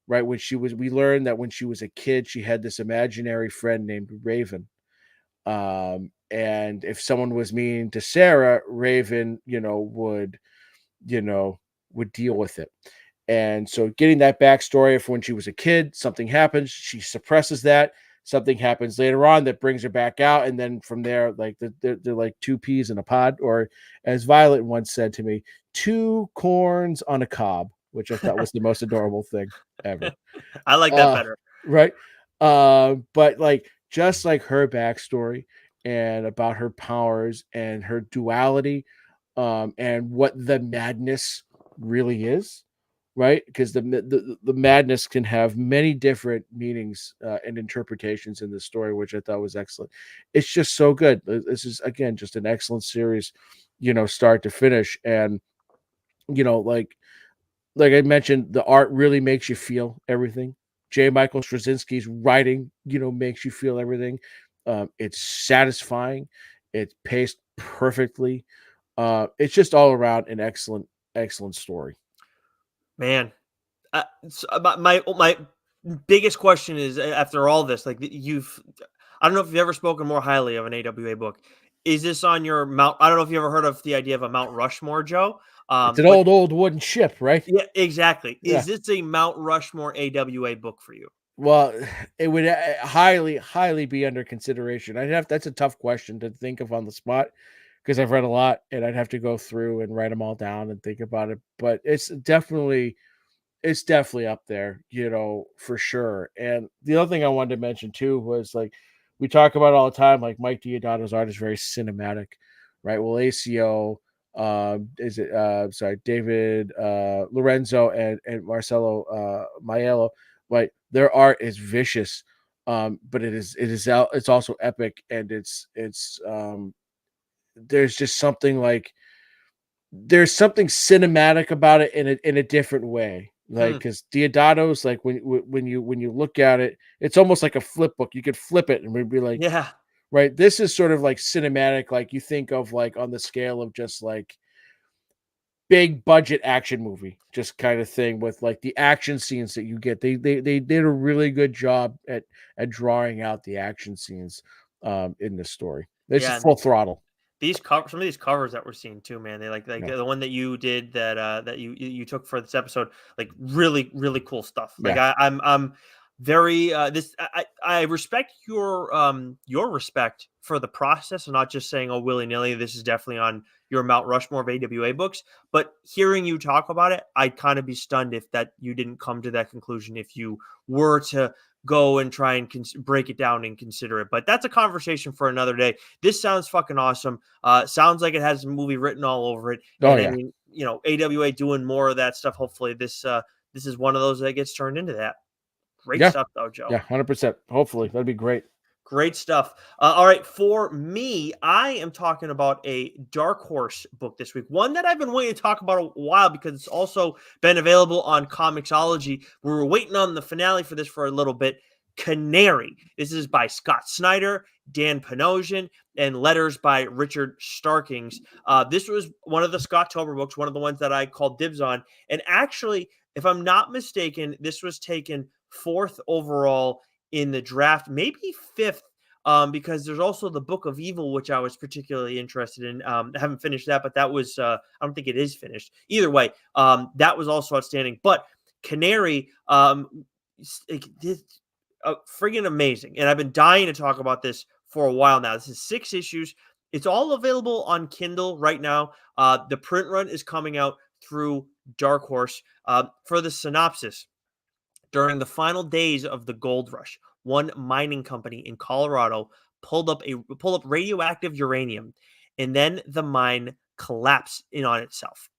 right? We learned that when she was a kid, she had this imaginary friend named Raven. And if someone was mean to Sarah, Raven, you know, would deal with it. And so, getting that backstory of when she was a kid, something happens, she suppresses that. Something happens later on that brings her back out, and then from there, like, they're like two peas in a pod, or as Violet once said to me, two corns on a cob, which I thought was the most adorable thing ever. I like that Uh, better. right. But, like, just like her backstory and about her powers and her duality, and what the madness really is, right? Because the madness can have many different meanings and interpretations in this story, which I thought was excellent. It's just so good. This is, again, just an excellent series, start to finish. And, like, I mentioned, the art really makes you feel everything. J. Michael Straczynski's writing, makes you feel everything. It's satisfying. It's paced perfectly. It's just all around an excellent, excellent story. Man, my biggest question is, after all this, like, I don't know if you've ever spoken more highly of an AWA book. Is this on your Mount? I don't know if you ever heard of the idea of a Mount Rushmore, Joe. It's an But old wooden ship, right? yeah, exactly. Yeah. Is this a Mount Rushmore AWA book for you? Well, it would highly, highly be under consideration. That's a tough question to think of on the spot, because I've read a lot and I'd have to go through and write them all down and think about it. But it's definitely up there, for sure. And the other thing I wanted to mention too was, like, we talk about all the time, like, Mike Diodado's art is very cinematic, right? Well, ACO, is it sorry, David Lorenzo and Marcelo Maiello, right? Their art is vicious, but it's also epic, and there's just something, like, there's something cinematic about it in a different way. Like, Hmm. because Diodato's, like, when you look at it, it's almost like a flip book. You could flip it and we'd be like, Yeah. right, this is sort of like cinematic, like you think of, like, on the scale of just, like, big budget action movie, just kind of thing, with, like, the action scenes that you get. They did a really good job at drawing out the action scenes in this story. This is Yeah. full throttle. Some of these covers that we're seeing too, man. They like Yeah. the one that you did, that that you took for this episode, like, really cool stuff. Like, Yeah. I'm very I respect your respect for the process and not just saying, oh, willy-nilly, this is definitely on your Mount Rushmore of AWA books. But hearing you talk about it, I'd kind of be stunned if that you didn't come to that conclusion if you were to go and try and break it down and consider it. But that's a conversation for another day. This sounds fucking awesome. Sounds like it has a movie written all over it. Oh, And yeah. I mean, AWA doing more of that stuff. Hopefully this is one of those that gets turned into that. Great Yeah. stuff, though, Joe. Yeah, 100%. Hopefully, that'd be great. Great stuff. All right, for me, I am talking about a Dark Horse book this week. One that I've been waiting to talk about a while because it's also been available on Comixology. We were waiting on the finale for this for a little bit. Canary. This is by Scott Snyder, Dan Panosian, and letters by Richard Starkings. This was one of the Scott-tober books, one of the ones that I called dibs on. And actually, if I'm not mistaken, this was taken 4th overall in the draft, maybe 5th, because there's also the Book of Evil, which I was particularly interested in. I haven't finished that, but that was, I don't think it is finished. Either way, that was also outstanding. But Canary, friggin' amazing. And I've been dying to talk about this for a while now. This is 6 issues. It's all available on Kindle right now. The print run is coming out through Dark Horse. For the synopsis, during the final days of the gold rush, one mining company in Colorado pulled up radioactive uranium, and then the mine collapsed in on itself.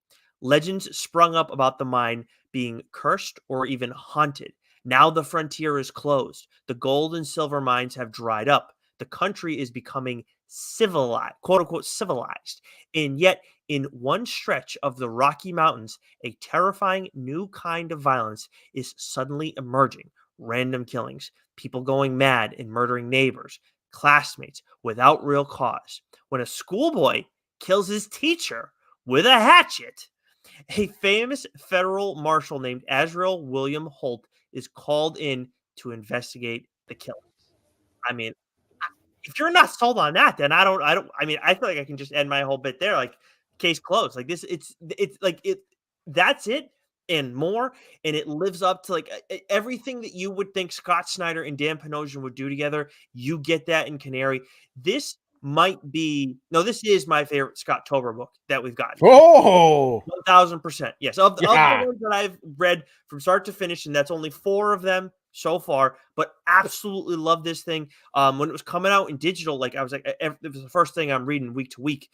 Legends sprung up about the mine being cursed or even haunted. Now the frontier is closed. The gold and silver mines have dried up. The country is becoming civilized, quote unquote civilized. And yet, in one stretch of the Rocky Mountains, a terrifying new kind of violence is suddenly emerging. Random killings, people going mad and murdering neighbors, classmates without real cause. When a schoolboy kills his teacher with a hatchet, a famous federal marshal named Azrael William Holt is called in to investigate the killing. I mean, if you're not sold on that, then I mean, I feel like I can just end my whole bit there. Like, case closed. Like this, it's like it. That's it and more, and it lives up to like everything that you would think Scott Snyder and Dan Panosian would do together. You get that in Canary. This might be this is my favorite Scott Tober book that we've got. Oh, 1000%. Yes, of the yeah. ones that I've read from start to finish, and that's only 4 of them so far. But absolutely love this thing. When it was coming out in digital, like I was like, it was the first thing I'm reading week to week.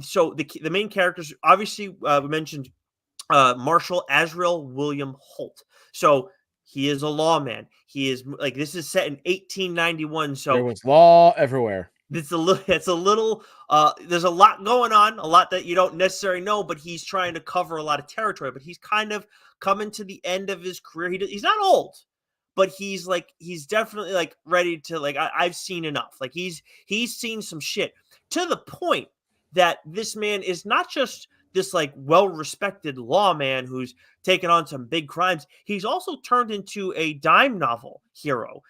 So the main characters, obviously, we mentioned Marshal Azrael William Holt. So he is a lawman. He is like this is set in 1891. So there was law everywhere. It's a little there's a lot going on, a lot that you don't necessarily know, but he's trying to cover a lot of territory, but he's kind of coming to the end of his career. He's not old, but he's definitely like ready to like I've seen enough. Like he's seen some shit to the point that this man is not just this like well-respected lawman who's taken on some big crimes. He's also turned into a dime novel hero,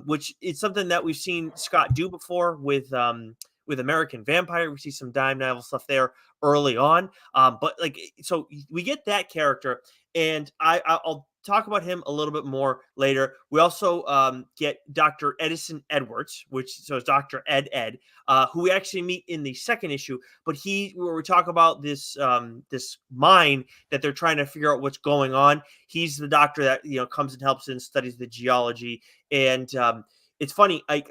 which is something that we've seen Scott do before with American Vampire. We see some dime novel stuff there early on, but like so we get that character, and I'll talk about him a little bit more later. We also get Dr. Edison Edwards, so it's Dr. Ed, who we actually meet in the second issue. But where we talk about this this mine that they're trying to figure out what's going on. He's the doctor that comes and helps and studies the geology. And it's funny, like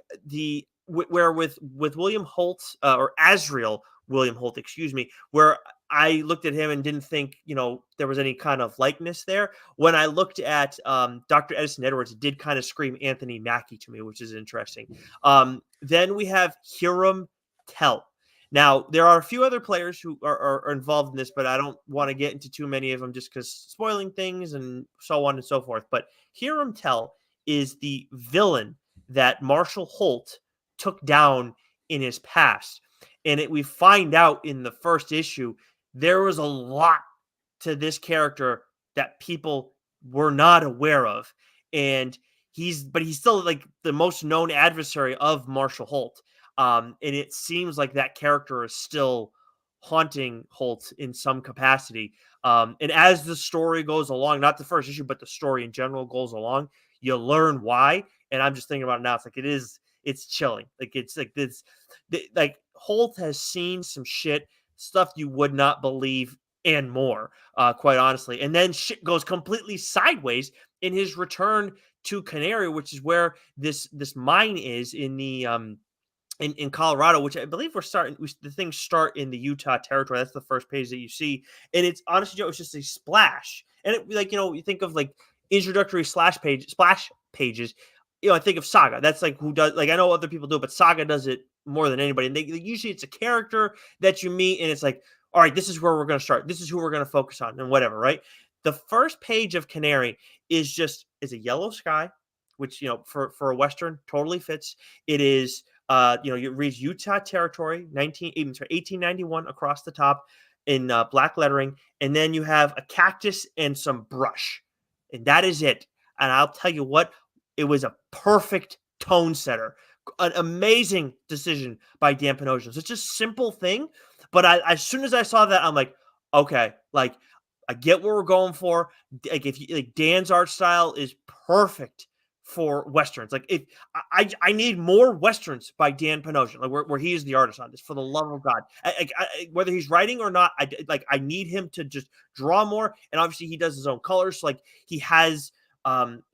where with William Holt or Azrael William Holt, excuse me, where I looked at him and didn't think, there was any kind of likeness there. When I looked at Dr. Edison Edwards, it did kind of scream Anthony Mackie to me, which is interesting. Then we have Hiram Tell. Now, there are a few other players who are involved in this, but I don't want to get into too many of them just because spoiling things and so on and so forth. But Hiram Tell is the villain that Marshal Holt took down in his past. And we find out in the first issue, there was a lot to this character that people were not aware of. And he's still like the most known adversary of Marshal Holt. And it seems like that character is still haunting Holt in some capacity. And as the story goes along, not the first issue, but the story in general goes along, you learn why. And I'm just thinking about it now. It's like it's chilling. Like it's like this, like Holt has seen some shit, stuff you would not believe, and more. Quite honestly, and then shit goes completely sideways in his return to Canary, which is where this mine is in the in Colorado, which I believe the things start in the Utah territory. That's the first page that you see. And it's honestly, Joe, it's just a splash. And it, like, you think of like introductory splash pages. I think of Saga. That's like who does, like, I know other people do it, but Saga does it more than anybody. And usually it's a character that you meet and it's like, all right, this is where we're going to start. This is who we're going to focus on and whatever, right? The first page of Canary is a yellow sky, which, for a Western totally fits. It is, it reads Utah territory, 1891 across the top in black lettering. And then you have a cactus and some brush. And that is it. And I'll tell you what, it was a perfect tone setter. An amazing decision by Dan Panosian. It's just a simple thing. But as soon as I saw that, I'm like, okay, like, I get what we're going for. Like, if you, like, Dan's art style is perfect for Westerns. Like, if I need more Westerns by Dan Panosian, like where he is the artist on this, for the love of God. Whether he's writing or not, I need him to just draw more. And obviously he does his own colors. So, like, he has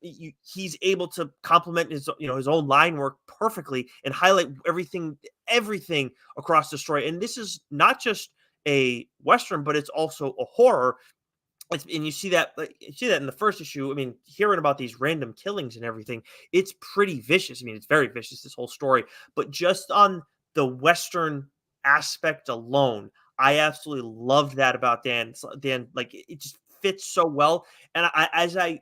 he's able to complement his own line work perfectly and highlight everything across the story. And this is not just a Western, but it's also a horror. And you see that in the first issue. I mean, hearing about these random killings and everything, it's pretty vicious. I mean, it's very vicious, this whole story. But just on the Western aspect alone, I absolutely loved that about Dan. Like, it just fits so well. And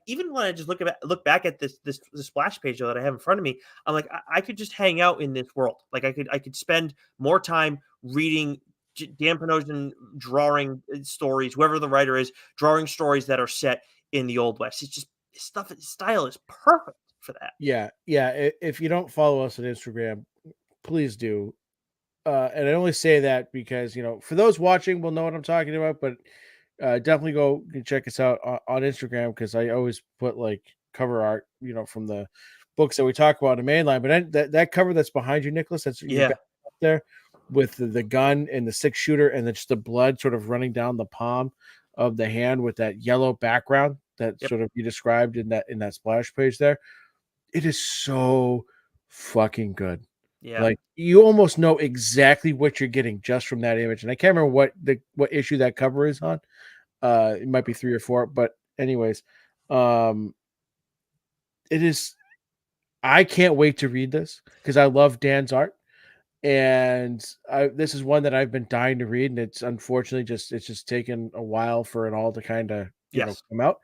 even when I just look back at this splash page that I have in front of me, I'm like, I could just hang out in this world. Like, I could spend more time reading Dan Panosian drawing stories, whoever the writer is, drawing stories that are set in the Old West. It's just his style is perfect for that. Yeah. If you don't follow us on Instagram, please do. And I only say that because, for those watching will know what I'm talking about, but definitely go check us out on Instagram, because I always put like cover art, from the books that we talk about in the main line. But that cover that's behind you, Nicholas, that's your back up there with the gun and the 6-shooter and then just the blood sort of running down the palm of the hand with that yellow background that sort of you described in that splash page there. It is so fucking good. Yeah. Like, you almost know exactly what you're getting just from that image. And I can't remember what issue that cover is on. It might be 3 or 4, but anyways, it is. I can't wait to read this because I love Dan's art, and this is one that I've been dying to read, and it's unfortunately it's just taken a while for it all to kind of come out.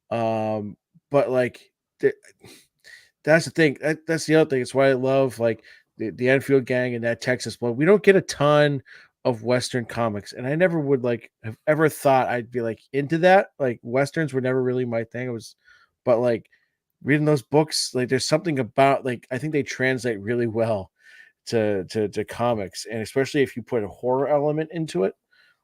But like, that's the thing. That's the other thing. It's why I love like the Enfield Gang and that Texas Blood. We don't get a ton of Western comics, and I never would like have ever thought I'd be like into that. Like, Westerns were never really my thing. But like, reading those books, like, there's something about, like, I think they translate really well to comics, and especially if you put a horror element into it.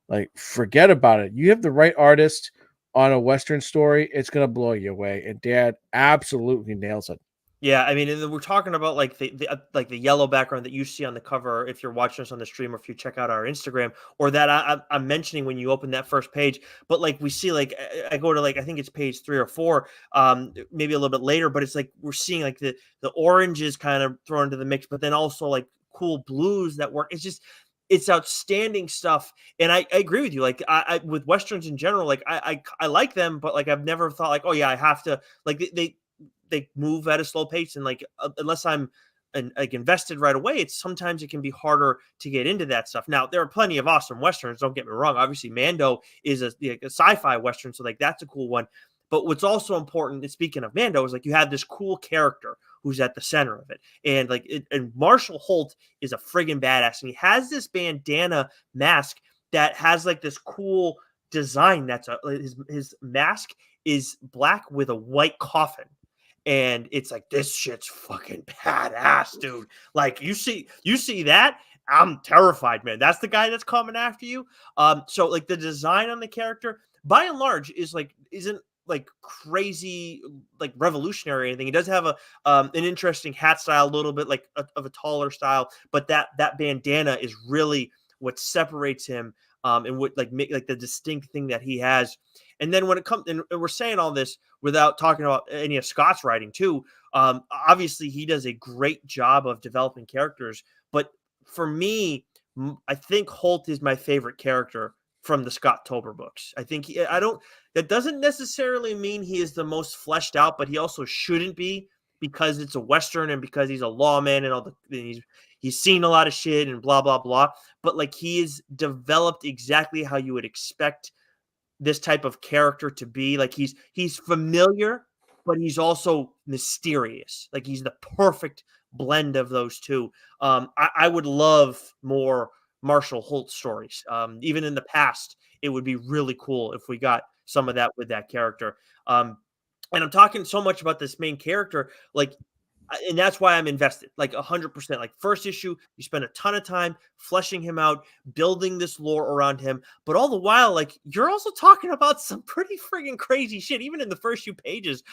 Like, forget about it. You have the right artist on a Western story, it's gonna blow you away. And Dad absolutely nails it. Yeah, I mean, and we're talking about like the yellow background that you see on the cover if you're watching us on the stream, or if you check out our Instagram, or that I'm mentioning when you open that first page. But like, we see, like, I go to, like, I think it's page 3 or 4, maybe a little bit later, but it's like we're seeing like the oranges kind of thrown into the mix, but then also like cool blues that work. It's outstanding stuff. And I agree with you. Like, I with Westerns in general, like I like them, but like I've never thought like, oh yeah, I have to, like, they move at a slow pace, and like, unless I'm like invested right away, sometimes it can be harder to get into that stuff. Now, there are plenty of awesome Westerns, don't get me wrong. Obviously Mando is a sci-fi Western, so like that's a cool one. But what's also important, and speaking of Mando, is like you have this cool character who's at the center of it. And like, and Marshall Holt is a friggin' badass. And he has this bandana mask that has like this cool design. His mask is black with a white coffin. And it's like, this shit's fucking badass, dude. Like, you see that, I'm terrified, man. That's the guy that's coming after you. So like the design on the character, by and large, isn't like crazy, like revolutionary or anything. He does have an interesting hat style, a little bit like of a taller style, but that bandana is really what separates him, and what like make like the distinct thing that he has. And then when it comes, and we're saying all this without talking about any of Scott's writing too. Obviously, he does a great job of developing characters, but for me, I think Holt is my favorite character from the Scott Tober books. I think I don't. That doesn't necessarily mean he is the most fleshed out, but he also shouldn't be, because it's a Western and because he's a lawman and he's seen a lot of shit and blah blah blah. But like he is developed exactly how you would expect this type of character to be. Like he's familiar, but he's also mysterious. Like he's the perfect blend of those two. I would love more Marshall Holt stories. Even in the past, it would be really cool if we got some of that with that character. And I'm talking so much about this main character, like, and that's why I'm invested, like 100%. Like first issue, you spend a ton of time fleshing him out, building this lore around him, but all the while, like you're also talking about some pretty friggin' crazy shit, even in the first few pages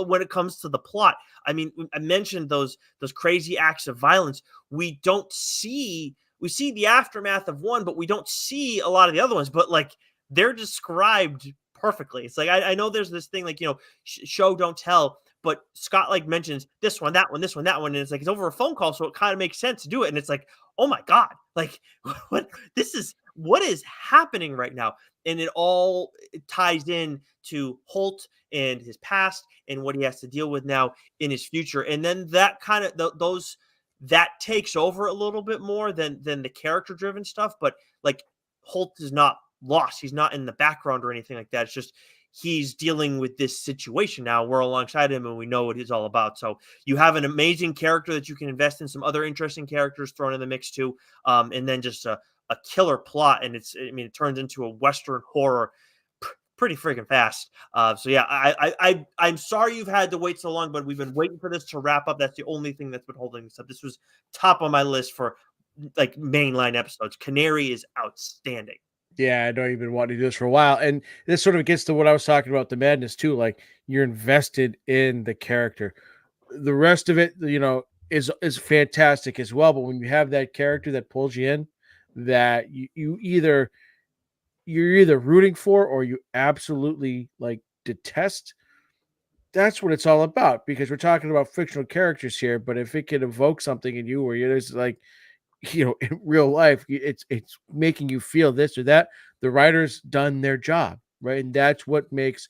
when it comes to the plot. I mean, I mentioned those crazy acts of violence. We see the aftermath of one, but we don't see a lot of the other ones. But like they're described perfectly. It's like I know there's this thing like show don't tell. But Scott like mentions this one, that one, this one, that one, and it's like it's over a phone call, so it kind of makes sense to do it. And it's like, oh my god, like what is happening right now, and it ties in to Holt and his past and what he has to deal with now in his future, and then that kind of that takes over a little bit more than the character driven stuff. But like Holt is not lost; he's not in the background or anything like that. It's just he's dealing with this situation now. We're alongside him and we know what it's all about. So you have an amazing character that you can invest in, some other interesting characters thrown in the mix too. And then just a killer plot. And it turns into a Western horror pretty freaking fast. So yeah, I'm sorry you've had to wait so long, but we've been waiting for this to wrap up. That's the only thing that's been holding this up. This was top on my list for like mainline episodes. Canary is outstanding. Yeah, I know you've been wanting to do this for a while. And this sort of gets to what I was talking about, the madness too. Like you're invested in the character. The rest of it, is fantastic as well. But when you have that character that pulls you in, that you're either rooting for or you absolutely like detest, that's what it's all about. Because we're talking about fictional characters here, but if it can evoke something in you where you're just like, in real life, it's making you feel this or that, the writer's done their job, right? And that's what makes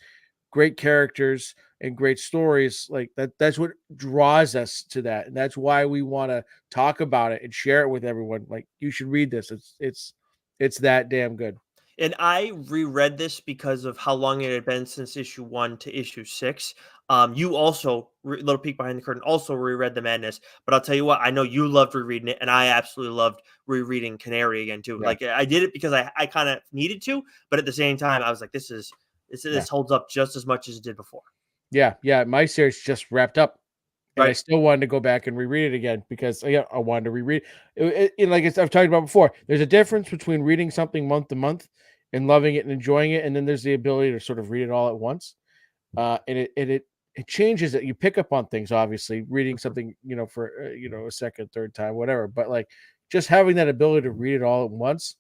great characters and great stories like that. That's what draws us to that, and that's why we want to talk about it and share it with everyone. Like, you should read this. It's that damn good. And I reread this because of how long it had been since issue 1 to issue 6. You also, little peek behind the curtain, also reread The Madness. But I'll tell you what, I know you loved rereading it, and I absolutely loved rereading Canary again too. Yeah. Like I did it because I kind of needed to, but at the same time, I was like, this holds up just as much as it did before. Yeah. My series just wrapped up. And I Right. still wanted to go back and reread it again because I wanted to reread it. Like I've talked about before, there's a difference between reading something month to month and loving it and enjoying it, and then there's the ability to sort of read it all at once. And it changes it. You pick up on things, obviously, reading something, for a second, third time, whatever. But like just having that ability to read it all at once,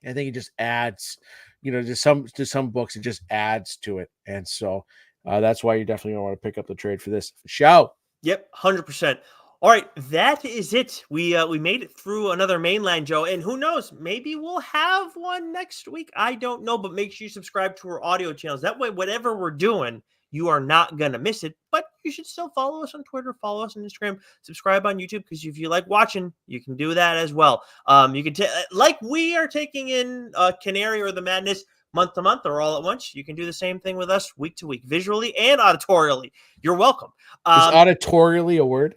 I think it just adds, to some books, it just adds to it. And so that's why you definitely don't want to pick up the trade for this show. Yep, 100%. All right, that is it. We made it through another mainline, Joe, and who knows, maybe we'll have one next week. I don't know, but make sure you subscribe to our audio channels. That way, whatever we're doing, you are not gonna miss it. But you should still follow us on Twitter, follow us on Instagram, subscribe on YouTube, because if you like watching, you can do that as well. You can like we are taking in Canary or The Madness month to month or all at once. You can do the same thing with us week to week, visually and auditorially. You're welcome. Is auditorially a word?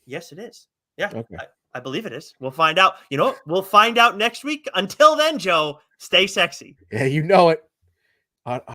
Yes, it is. Yeah, Okay. I believe it is. We'll find out. You know what? We'll find out next week. Until then, Joe, stay sexy. Yeah, you know it.